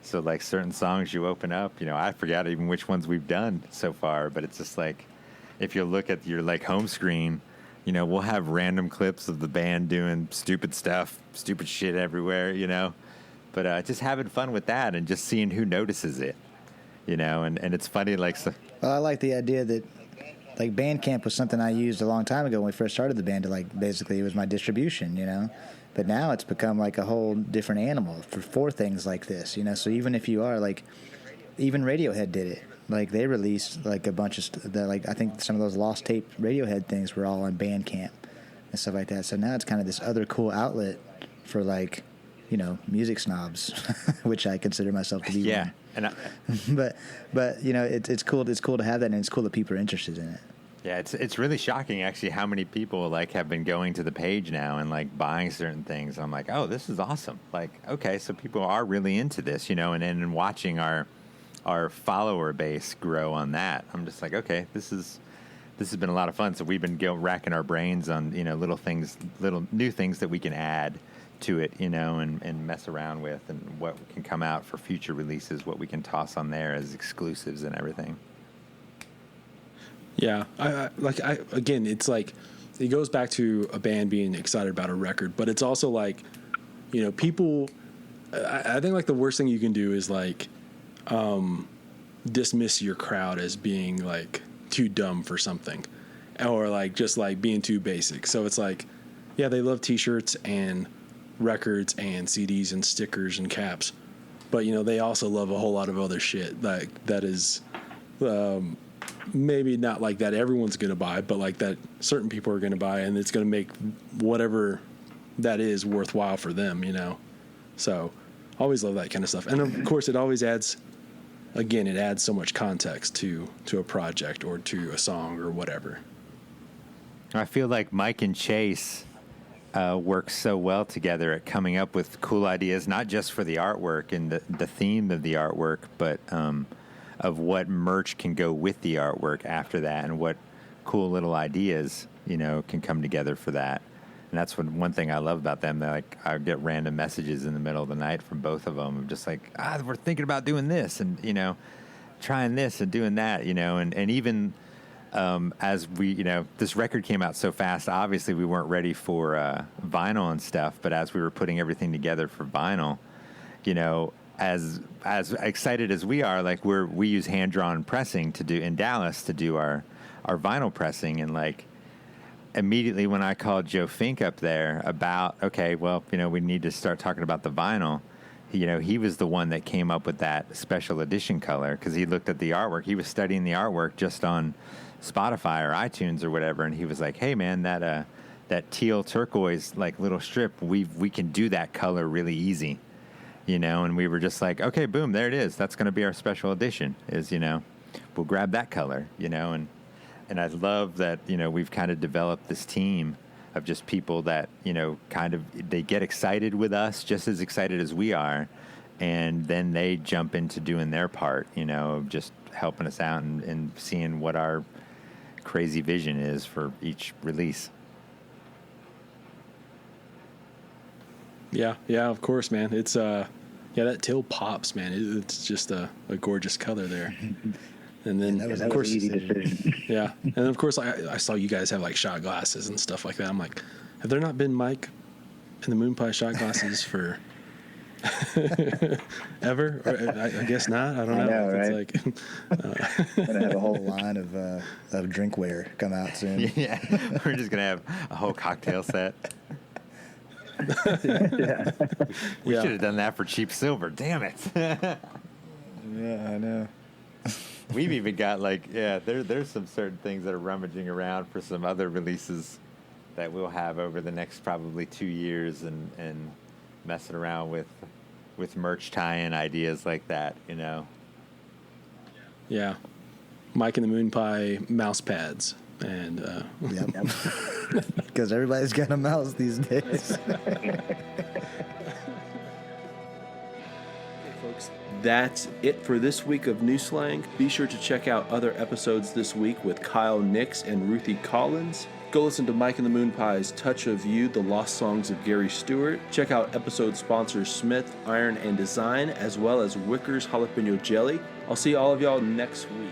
So like certain songs you open up, I forgot even which ones we've done so far, but it's just like, if you look at your like home screen, we'll have random clips of the band doing stupid stuff, stupid shit everywhere, but just having fun with that and just seeing who notices it, and it's funny, like, so. Well, I like the idea that like Bandcamp was something I used a long time ago when we first started the band to like, basically it was my distribution, but now it's become like a whole different animal for things like this, so even if you are like, even Radiohead did it, like they released like a bunch of like, I think some of those lost tape Radiohead things were all on Bandcamp and stuff like that. So now it's kind of this other cool outlet for like, music snobs, which I consider myself to be. Yeah. One. But it's cool. It's cool to have that, and it's cool that people are interested in it. Yeah, it's really shocking actually how many people like have been going to the page now and like buying certain things. I'm like, oh, this is awesome. Like, okay, so people are really into this, and watching our follower base grow on that. I'm just like, okay, this has been a lot of fun. So we've been racking our brains on little new things that we can add to it, and mess around with, and what can come out for future releases, what we can toss on there as exclusives and everything. Yeah, again, it's like it goes back to a band being excited about a record, but it's also like, people. I think like the worst thing you can do is like dismiss your crowd as being like too dumb for something, or like just like being too basic. So it's like, yeah, they love T-shirts and records and CDs and stickers and caps, but they also love a whole lot of other shit that is maybe not like that everyone's going to buy, but like that certain people are going to buy, and it's going to make whatever that is worthwhile for them, you know? So always love that kind of stuff. And of course it always adds so much context to a project or to a song or whatever. I feel like Mike and Chase work so well together at coming up with cool ideas, not just for the artwork and the theme of the artwork, but of what merch can go with the artwork after that, and what cool little ideas, you know, can come together for that. And that's one thing I love about them. They're like, I get random messages in the middle of the night from both of them. I'm just like, we're thinking about doing this, and, you know, trying this and doing that, you know, and even as we, you know, this record came out so fast, obviously we weren't ready for vinyl and stuff, but as we were putting everything together for vinyl, you know, as excited as we are, like we use hand-drawn pressing to do in Dallas to do our vinyl pressing, and like immediately when I called Joe Fink up there about, okay, well, you know, we need to start talking about the vinyl, you know, he was the one that came up with that special edition color, because he looked at the artwork. He was studying the artwork just on Spotify or iTunes or whatever, and he was like, hey man, that teal turquoise like little strip, we can do that color really easy, you know. And we were just like, okay, boom, there it is, that's going to be our special edition, is, you know, we'll grab that color, you know. And I love that, you know, we've kind of developed this team of just people that, you know, kind of, they get excited with us just as excited as we are, and then they jump into doing their part, you know, of just helping us out and seeing what our crazy vision is for each release. Yeah, of course, man. It's that teal pops, man. It's just a gorgeous color there. And then, that was of course, an easy decision. Yeah, and then of course, I saw you guys have like shot glasses and stuff like that. I'm like, have there not been Mike and the Moonpie shot glasses for ever? Or, I guess not. I don't know. Right? It's like, We're gonna have a whole line of drinkware come out soon. Yeah, we're just gonna have a whole cocktail set. Yeah. We should have done that for cheap silver. Damn it. Yeah, I know. We've even got like, there's some certain things that are rummaging around for some other releases that we'll have over the next probably 2 years, and messing around with merch tie-in ideas like that, you know. Yeah, Mike and the Moonpie mouse pads, and because everybody's got a mouse these days. Folks, that's it for this week of New Slang. Be sure to check out other episodes this week with Kyle Nix and Ruthie Collins. Go listen to Mike and the Moonpies' Touch of You, The Lost Songs of Gary Stewart. Check out episode sponsors Smith, Iron and Design, as well as Wicker's Jalapeno Jelly. I'll see all of y'all next week.